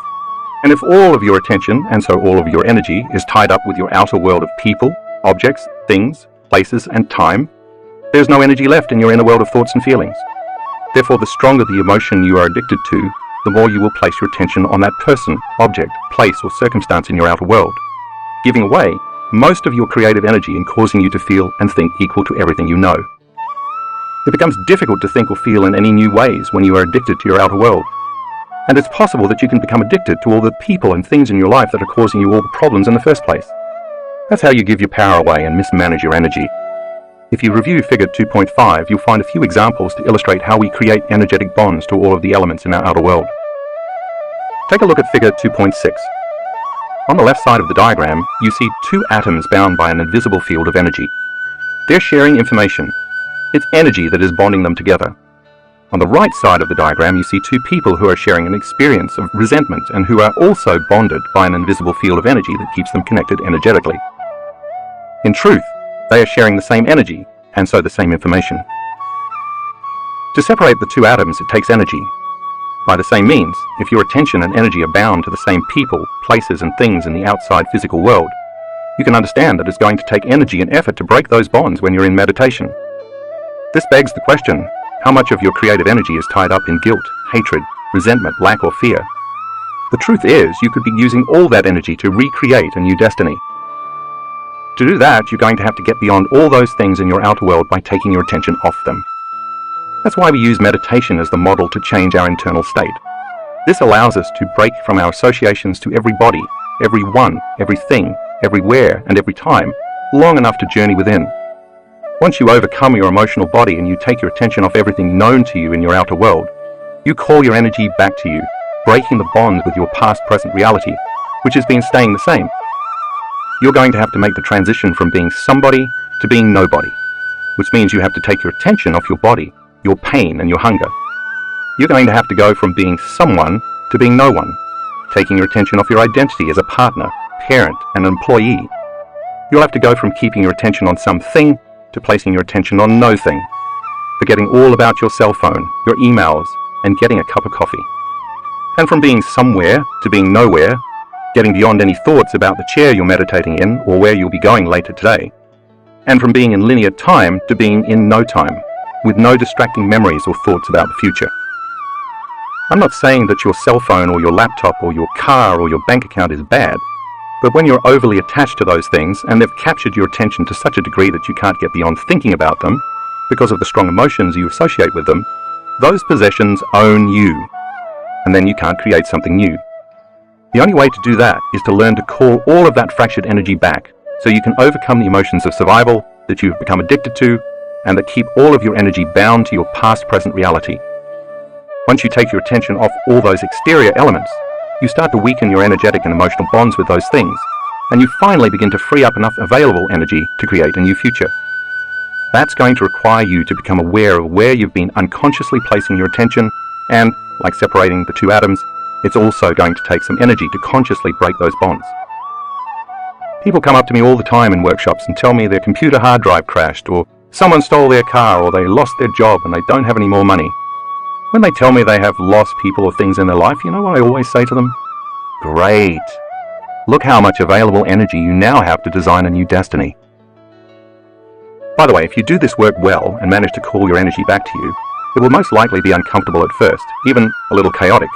and if all of your attention, and so all of your energy, is tied up with your outer world of people, objects, things, places, and time, there's no energy left in your inner world of thoughts and feelings. Therefore, the stronger the emotion you are addicted to, the more you will place your attention on that person, object, place, or circumstance in your outer world, giving away most of your creative energy and causing you to feel and think equal to everything you know. It becomes difficult to think or feel in any new ways when you are addicted to your outer world. And it's possible that you can become addicted to all the people and things in your life that are causing you all the problems in the first place. That's how you give your power away and mismanage your energy. If you review figure 2.5, you'll find a few examples to illustrate how we create energetic bonds to all of the elements in our outer world. Take a look at figure 2.6. On the left side of the diagram, you see two atoms bound by an invisible field of energy. They're sharing information. It's energy that is bonding them together. On the right side of the diagram, you see two people who are sharing an experience of resentment and who are also bonded by an invisible field of energy that keeps them connected energetically. In truth, they are sharing the same energy, and so the same information. To separate the two atoms, it takes energy. By the same means, if your attention and energy are bound to the same people, places, and things in the outside physical world, you can understand that it's going to take energy and effort to break those bonds when you're in meditation. This begs the question, how much of your creative energy is tied up in guilt, hatred, resentment, lack, or fear? The truth is, you could be using all that energy to recreate a new destiny. To do that, you're going to have to get beyond all those things in your outer world by taking your attention off them. That's why we use meditation as the model to change our internal state. This allows us to break from our associations to everybody, everyone, everything, everywhere, and every time, long enough to journey within. Once you overcome your emotional body and you take your attention off everything known to you in your outer world, you call your energy back to you, breaking the bonds with your past-present reality, which has been staying the same. You're going to have to make the transition from being somebody to being nobody, which means you have to take your attention off your body, your pain, and your hunger. You're going to have to go from being someone to being no one, taking your attention off your identity as a partner, parent, and employee. You'll have to go from keeping your attention on something to placing your attention on no thing, forgetting all about your cell phone, your emails, and getting a cup of coffee. And from being somewhere to being nowhere, getting beyond any thoughts about the chair you're meditating in or where you'll be going later today. And from being in linear time to being in no time, with no distracting memories or thoughts about the future. I'm not saying that your cell phone or your laptop or your car or your bank account is bad, but when you're overly attached to those things and they've captured your attention to such a degree that you can't get beyond thinking about them because of the strong emotions you associate with them, those possessions own you, and then you can't create something new. The only way to do that is to learn to call all of that fractured energy back so you can overcome the emotions of survival that you've become addicted to and that keep all of your energy bound to your past-present reality. Once you take your attention off all those exterior elements, you start to weaken your energetic and emotional bonds with those things, and you finally begin to free up enough available energy to create a new future. That's going to require you to become aware of where you've been unconsciously placing your attention, and, like separating the two atoms, it's also going to take some energy to consciously break those bonds. People come up to me all the time in workshops and tell me their computer hard drive crashed, or someone stole their car, or they lost their job and they don't have any more money. When they tell me they have lost people or things in their life, you know what I always say to them? Great! Look how much available energy you now have to design a new destiny. By the way, if you do this work well and manage to call your energy back to you, it will most likely be uncomfortable at first, even a little chaotic.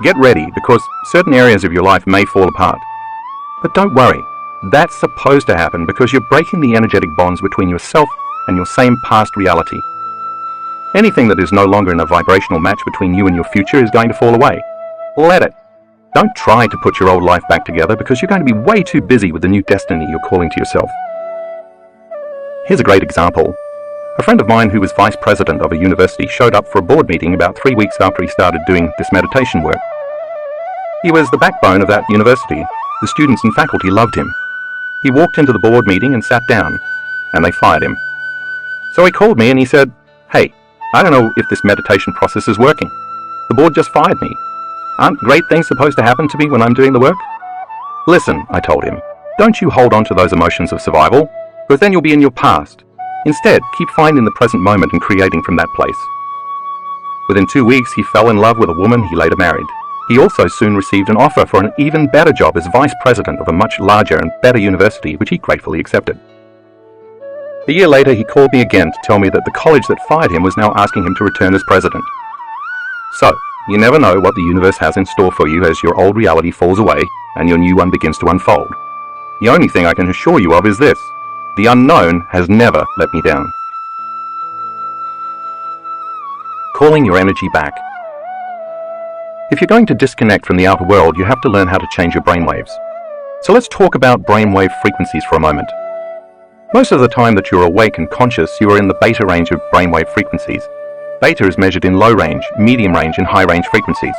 Get ready, because certain areas of your life may fall apart. But don't worry, that's supposed to happen because you're breaking the energetic bonds between yourself and your same past reality. Anything that is no longer in a vibrational match between you and your future is going to fall away. Let it. Don't try to put your old life back together because you're going to be way too busy with the new destiny you're calling to yourself. Here's a great example. A friend of mine who was vice president of a university showed up for a board meeting about 3 weeks after he started doing this meditation work. He was the backbone of that university. The students and faculty loved him. He walked into the board meeting and sat down, and they fired him. So he called me and he said, "Hey, I don't know if this meditation process is working. The board just fired me. Aren't great things supposed to happen to me when I'm doing the work?" "Listen," I told him, "don't you hold on to those emotions of survival, because then you'll be in your past. Instead, keep finding the present moment and creating from that place." Within 2 weeks, he fell in love with a woman he later married. He also soon received an offer for an even better job as vice president of a much larger and better university, which he gratefully accepted. A year later, he called me again to tell me that the college that fired him was now asking him to return as president. So, you never know what the universe has in store for you as your old reality falls away and your new one begins to unfold. The only thing I can assure you of is this: the unknown has never let me down. Calling your energy back. If you're going to disconnect from the outer world, you have to learn how to change your brainwaves. So let's talk about brainwave frequencies for a moment. Most of the time that you're awake and conscious, you are in the beta range of brainwave frequencies. Beta is measured in low range, medium range, and high range frequencies.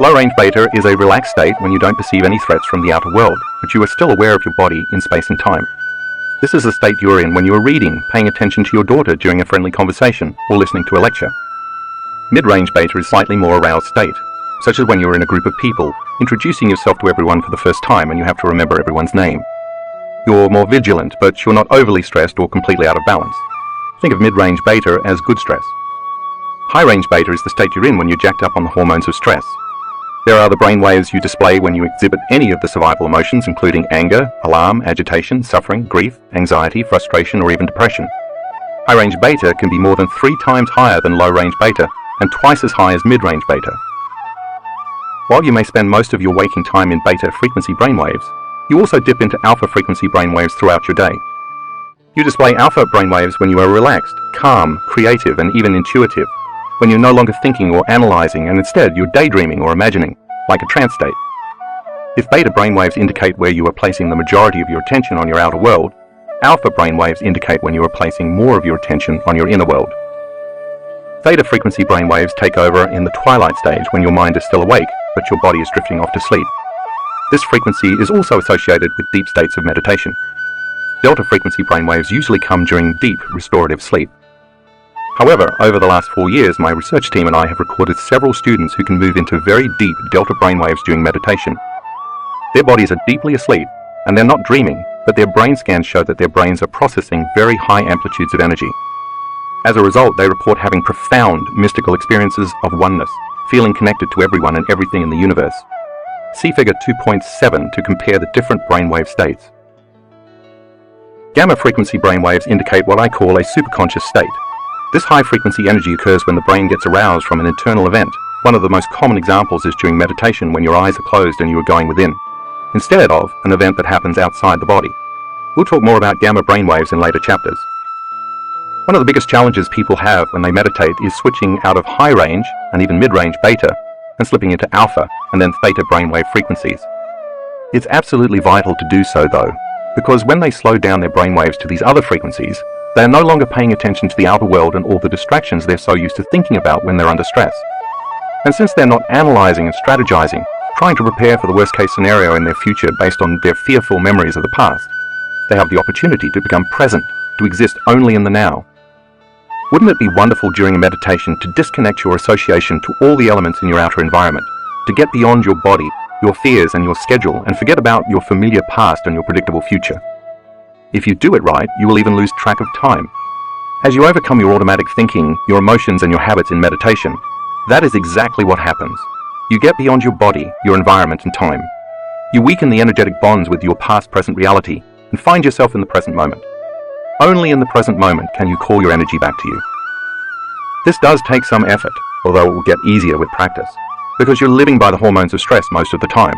Low range beta is a relaxed state when you don't perceive any threats from the outer world, but you are still aware of your body in space and time. This is the state you are in when you are reading, paying attention to your daughter during a friendly conversation, or listening to a lecture. Mid-range beta is slightly more aroused state, such as when you're in a group of people, introducing yourself to everyone for the first time and you have to remember everyone's name. You're more vigilant, but you're not overly stressed or completely out of balance. Think of mid-range beta as good stress. High-range beta is the state you're in when you're jacked up on the hormones of stress. There are the brain waves you display when you exhibit any of the survival emotions, including anger, alarm, agitation, suffering, grief, anxiety, frustration, or even depression. High-range beta can be more than 3 times higher than low-range beta and twice as high as mid-range beta. While you may spend most of your waking time in beta frequency brainwaves, you also dip into alpha frequency brainwaves throughout your day. You display alpha brainwaves when you are relaxed, calm, creative, and even intuitive, when you're no longer thinking or analyzing and instead you're daydreaming or imagining, like a trance state. If beta brainwaves indicate where you are placing the majority of your attention on your outer world, alpha brainwaves indicate when you are placing more of your attention on your inner world. Theta frequency brainwaves take over in the twilight stage when your mind is still awake, but your body is drifting off to sleep. This frequency is also associated with deep states of meditation. Delta frequency brainwaves usually come during deep, restorative sleep. However, over the last 4 years, my research team and I have recorded several students who can move into very deep delta brainwaves during meditation. Their bodies are deeply asleep, and they're not dreaming, but their brain scans show that their brains are processing very high amplitudes of energy. As a result, they report having profound mystical experiences of oneness, feeling connected to everyone and everything in the universe. See figure 2.7 to compare the different brainwave states. Gamma frequency brainwaves indicate what I call a superconscious state. This high-frequency energy occurs when the brain gets aroused from an internal event. One of the most common examples is during meditation when your eyes are closed and you are going within, instead of an event that happens outside the body. We'll talk more about gamma brainwaves in later chapters. One of the biggest challenges people have when they meditate is switching out of high range and even mid-range beta and slipping into alpha and then theta brainwave frequencies. It's absolutely vital to do so though, because when they slow down their brainwaves to these other frequencies, they are no longer paying attention to the outer world and all the distractions they're so used to thinking about when they're under stress. And since they're not analyzing and strategizing, trying to prepare for the worst case scenario in their future based on their fearful memories of the past, they have the opportunity to become present, to exist only in the now. Wouldn't it be wonderful during a meditation to disconnect your association to all the elements in your outer environment, to get beyond your body, your fears and your schedule, and forget about your familiar past and your predictable future? If you do it right, you will even lose track of time. As you overcome your automatic thinking, your emotions and your habits in meditation, that is exactly what happens. You get beyond your body, your environment and time. You weaken the energetic bonds with your past-present reality and find yourself in the present moment. Only in the present moment can you call your energy back to you. This does take some effort, although it will get easier with practice, because you're living by the hormones of stress most of the time.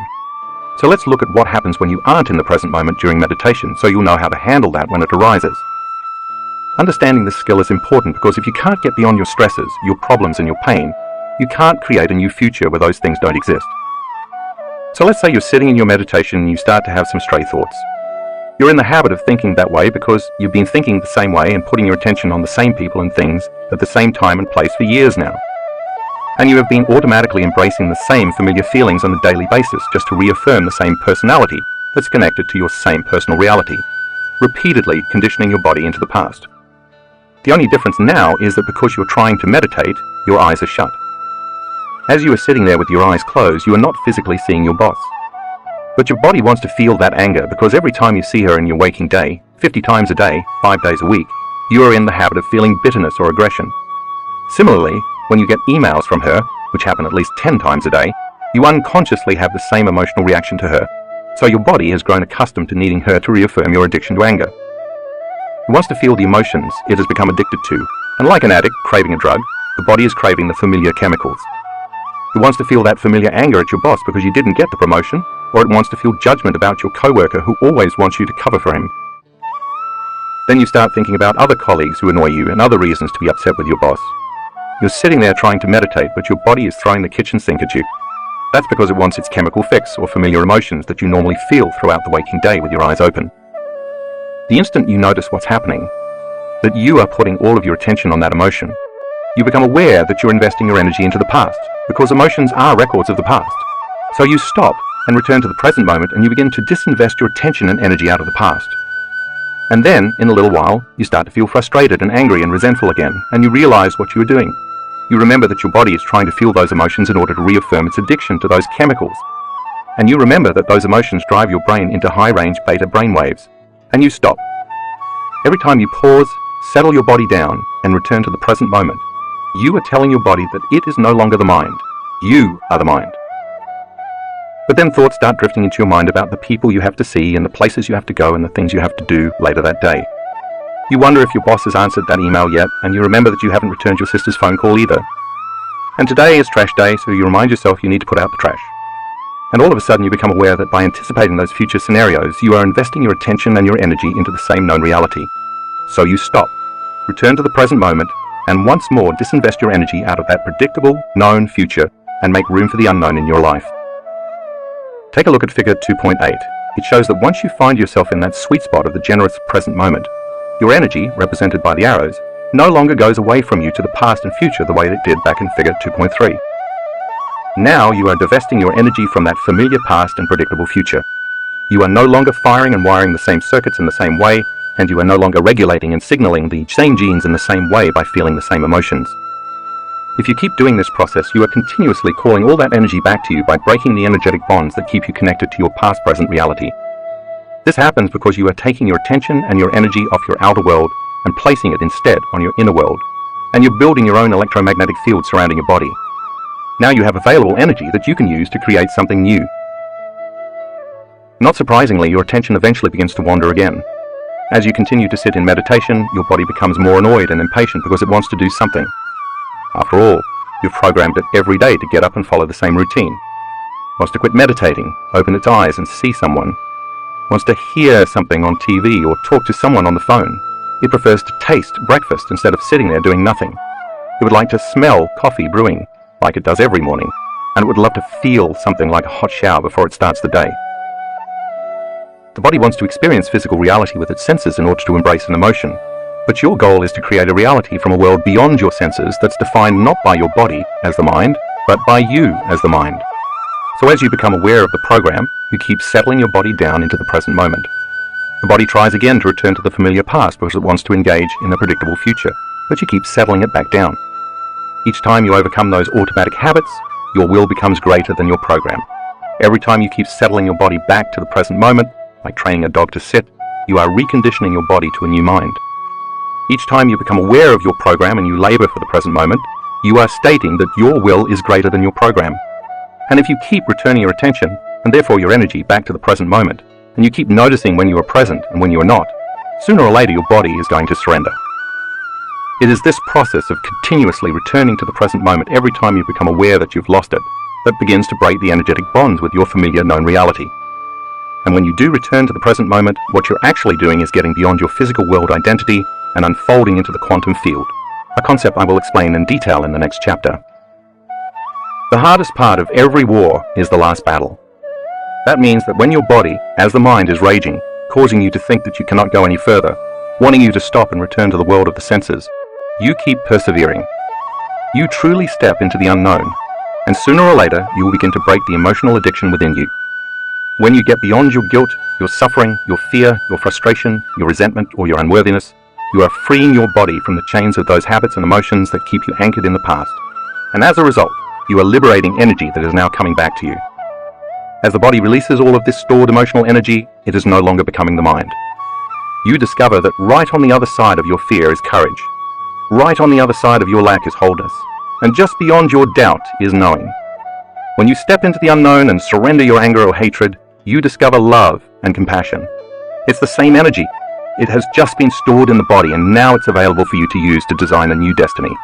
So let's look at what happens when you aren't in the present moment during meditation, so you'll know how to handle that when it arises. Understanding this skill is important because if you can't get beyond your stresses, your problems and your pain, you can't create a new future where those things don't exist. So let's say you're sitting in your meditation and you start to have some stray thoughts. You're in the habit of thinking that way because you've been thinking the same way and putting your attention on the same people and things at the same time and place for years now. And you have been automatically embracing the same familiar feelings on a daily basis just to reaffirm the same personality that's connected to your same personal reality, repeatedly conditioning your body into the past. The only difference now is that because you're trying to meditate, your eyes are shut. As you are sitting there with your eyes closed, you are not physically seeing your boss. But your body wants to feel that anger because every time you see her in your waking day, 50 times a day, 5 days a week, you are in the habit of feeling bitterness or aggression. Similarly, when you get emails from her, which happen at least 10 times a day, you unconsciously have the same emotional reaction to her. So your body has grown accustomed to needing her to reaffirm your addiction to anger. It wants to feel the emotions it has become addicted to, and like an addict craving a drug, the body is craving the familiar chemicals. It wants to feel that familiar anger at your boss because you didn't get the promotion, or it wants to feel judgment about your coworker who always wants you to cover for him. Then you start thinking about other colleagues who annoy you and other reasons to be upset with your boss. You're sitting there trying to meditate, but your body is throwing the kitchen sink at you. That's because it wants its chemical fix or familiar emotions that you normally feel throughout the waking day with your eyes open. The instant you notice what's happening, that you are putting all of your attention on that emotion, you become aware that you're investing your energy into the past, because emotions are records of the past. So you stop and return to the present moment, and you begin to disinvest your attention and energy out of the past. And then, in a little while, you start to feel frustrated and angry and resentful again, and you realize what you are doing. You remember that your body is trying to feel those emotions in order to reaffirm its addiction to those chemicals. And you remember that those emotions drive your brain into high-range beta brainwaves. And you stop. Every time you pause, settle your body down, and return to the present moment, you are telling your body that it is no longer the mind. You are the mind. But then thoughts start drifting into your mind about the people you have to see and the places you have to go and the things you have to do later that day. You wonder if your boss has answered that email yet, and you remember that you haven't returned your sister's phone call either. And today is trash day, so you remind yourself you need to put out the trash. And all of a sudden you become aware that by anticipating those future scenarios, you are investing your attention and your energy into the same known reality. So you stop, return to the present moment, and once more disinvest your energy out of that predictable, known future and make room for the unknown in your life. Take a look at figure 2.8. It shows that once you find yourself in that sweet spot of the generous present moment, your energy, represented by the arrows, no longer goes away from you to the past and future the way it did back in figure 2.3. Now you are divesting your energy from that familiar past and predictable future. You are no longer firing and wiring the same circuits in the same way, and you are no longer regulating and signaling the same genes in the same way by feeling the same emotions. If you keep doing this process, you are continuously calling all that energy back to you by breaking the energetic bonds that keep you connected to your past-present reality. This happens because you are taking your attention and your energy off your outer world and placing it instead on your inner world, and you're building your own electromagnetic field surrounding your body. Now you have available energy that you can use to create something new. Not surprisingly, your attention eventually begins to wander again. As you continue to sit in meditation, your body becomes more annoyed and impatient because it wants to do something. After all, you've programmed it every day to get up and follow the same routine. It wants to quit meditating, open its eyes and see someone. It wants to hear something on TV or talk to someone on the phone. It prefers to taste breakfast instead of sitting there doing nothing. It would like to smell coffee brewing, like it does every morning, and it would love to feel something like a hot shower before it starts the day. The body wants to experience physical reality with its senses in order to embrace an emotion, but your goal is to create a reality from a world beyond your senses that's defined not by your body as the mind, but by you as the mind. So as you become aware of the program, you keep settling your body down into the present moment. The body tries again to return to the familiar past because it wants to engage in the predictable future, but you keep settling it back down. Each time you overcome those automatic habits, your will becomes greater than your program. Every time you keep settling your body back to the present moment, like training a dog to sit, you are reconditioning your body to a new mind. Each time you become aware of your program and you labor for the present moment, you are stating that your will is greater than your program. And if you keep returning your attention, and therefore your energy, back to the present moment, and you keep noticing when you are present and when you are not, sooner or later your body is going to surrender. It is this process of continuously returning to the present moment every time you become aware that you've lost it that begins to break the energetic bonds with your familiar known reality. And when you do return to the present moment, what you're actually doing is getting beyond your physical world identity and unfolding into the quantum field, a concept I will explain in detail in the next chapter. The hardest part of every war is the last battle. That means that when your body, as the mind, is raging, causing you to think that you cannot go any further, wanting you to stop and return to the world of the senses, you keep persevering. You truly step into the unknown, and sooner or later you will begin to break the emotional addiction within you. When you get beyond your guilt, your suffering, your fear, your frustration, your resentment, or your unworthiness, you are freeing your body from the chains of those habits and emotions that keep you anchored in the past. And as a result, you are liberating energy that is now coming back to you. As the body releases all of this stored emotional energy, it is no longer becoming the mind. You discover that right on the other side of your fear is courage. Right on the other side of your lack is wholeness. And just beyond your doubt is knowing. When you step into the unknown and surrender your anger or hatred, you discover love and compassion. It's the same energy. It has just been stored in the body, and now it's available for you to use to design a new destiny.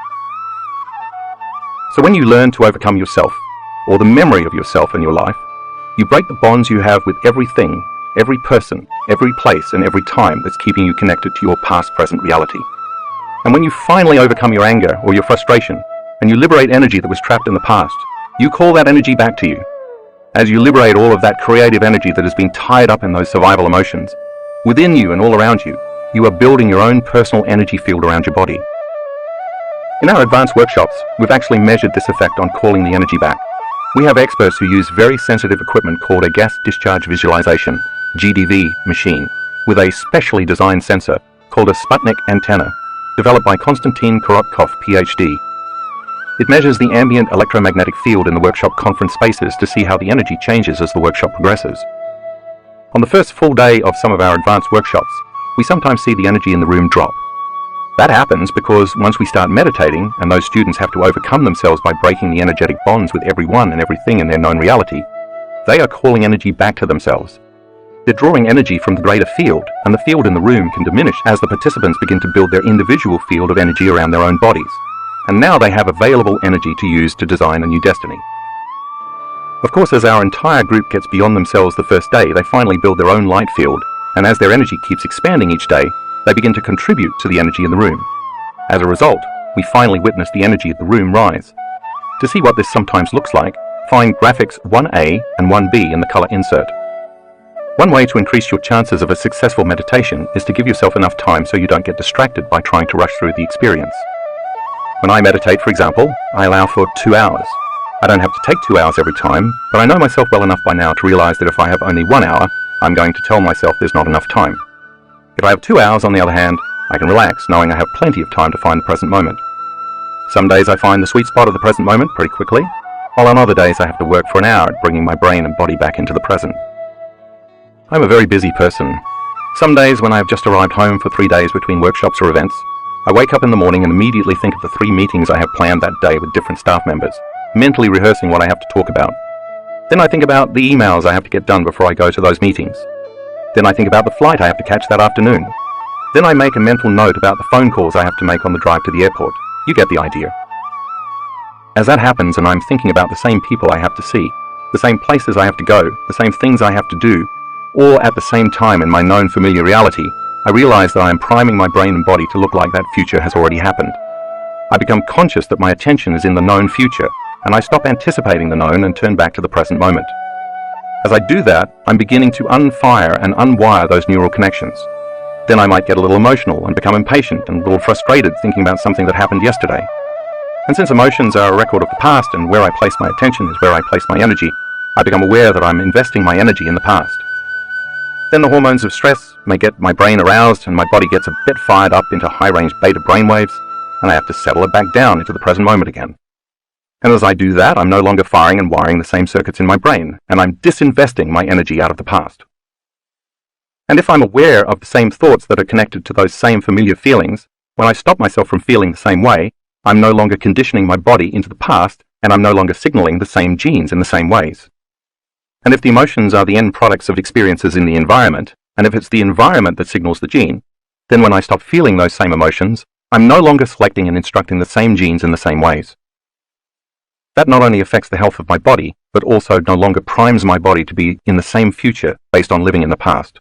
So when you learn to overcome yourself, or the memory of yourself in your life, you break the bonds you have with everything, every person, every place, and every time that's keeping you connected to your past-present reality. And when you finally overcome your anger or your frustration, and you liberate energy that was trapped in the past, you call that energy back to you. As you liberate all of that creative energy that has been tied up in those survival emotions, within you and all around you, you are building your own personal energy field around your body. In our advanced workshops, we've actually measured this effect on calling the energy back. We have experts who use very sensitive equipment called a gas discharge visualization, GDV, machine, with a specially designed sensor called a Sputnik antenna, developed by Konstantin Korotkov, PhD. It measures the ambient electromagnetic field in the workshop conference spaces to see how the energy changes as the workshop progresses. On the first full day of some of our advanced workshops, we sometimes see the energy in the room drop. That happens because once we start meditating, and those students have to overcome themselves by breaking the energetic bonds with everyone and everything in their known reality, they are calling energy back to themselves. They're drawing energy from the greater field, and the field in the room can diminish as the participants begin to build their individual field of energy around their own bodies. And now they have available energy to use to design a new destiny. Of course, as our entire group gets beyond themselves the first day, they finally build their own light field, and as their energy keeps expanding each day, they begin to contribute to the energy in the room. As a result, we finally witness the energy of the room rise. To see what this sometimes looks like, find graphics 1A and 1B in the color insert. One way to increase your chances of a successful meditation is to give yourself enough time so you don't get distracted by trying to rush through the experience. When I meditate, for example, I allow for 2 hours. I don't have to take 2 hours every time, but I know myself well enough by now to realize that if I have only 1 hour, I'm going to tell myself there's not enough time. If I have 2 hours, on the other hand, I can relax knowing I have plenty of time to find the present moment. Some days I find the sweet spot of the present moment pretty quickly, while on other days I have to work for an hour at bringing my brain and body back into the present. I'm a very busy person. Some days when I have just arrived home for 3 days between workshops or events, I wake up in the morning and immediately think of the 3 meetings I have planned that day with different staff members, mentally rehearsing what I have to talk about. Then I think about the emails I have to get done before I go to those meetings. Then I think about the flight I have to catch that afternoon. Then I make a mental note about the phone calls I have to make on the drive to the airport. You get the idea. As that happens and I'm thinking about the same people I have to see, the same places I have to go, the same things I have to do, all at the same time in my known familiar reality, I realize that I am priming my brain and body to look like that future has already happened. I become conscious that my attention is in the known future, and I stop anticipating the known and turn back to the present moment. As I do that, I'm beginning to unfire and unwire those neural connections. Then I might get a little emotional and become impatient and a little frustrated thinking about something that happened yesterday. And since emotions are a record of the past and where I place my attention is where I place my energy, I become aware that I'm investing my energy in the past. Then the hormones of stress may get my brain aroused and my body gets a bit fired up into high-range beta brainwaves, and I have to settle it back down into the present moment again. And as I do that, I'm no longer firing and wiring the same circuits in my brain, and I'm disinvesting my energy out of the past. And if I'm aware of the same thoughts that are connected to those same familiar feelings, when I stop myself from feeling the same way, I'm no longer conditioning my body into the past, and I'm no longer signaling the same genes in the same ways. And if the emotions are the end products of experiences in the environment, and if it's the environment that signals the gene, then when I stop feeling those same emotions, I'm no longer selecting and instructing the same genes in the same ways. That not only affects the health of my body, but also no longer primes my body to be in the same future based on living in the past.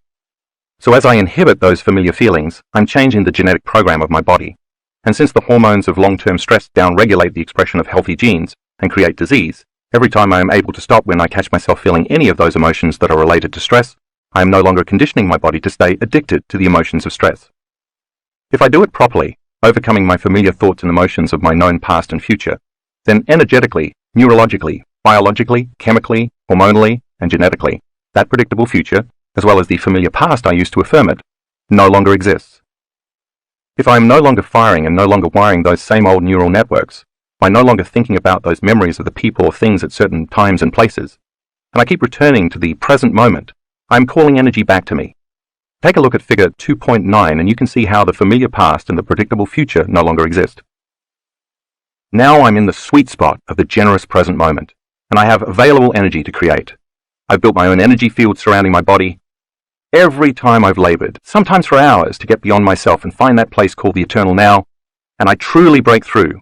So as I inhibit those familiar feelings, I'm changing the genetic program of my body. And since the hormones of long-term stress downregulate the expression of healthy genes and create disease, every time I am able to stop when I catch myself feeling any of those emotions that are related to stress, I am no longer conditioning my body to stay addicted to the emotions of stress. If I do it properly, overcoming my familiar thoughts and emotions of my known past and future, then energetically, neurologically, biologically, chemically, hormonally, and genetically, that predictable future, as well as the familiar past I used to affirm it, no longer exists. If I am no longer firing and no longer wiring those same old neural networks, by no longer thinking about those memories of the people or things at certain times and places, and I keep returning to the present moment, I am calling energy back to me. Take a look at figure 2.9 and you can see how the familiar past and the predictable future no longer exist. Now I'm in the sweet spot of the generous present moment, and I have available energy to create. I've built my own energy field surrounding my body. Every time I've labored, sometimes for hours, to get beyond myself and find that place called the eternal now, and I truly break through,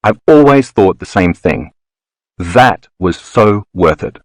I've always thought the same thing. That was so worth it.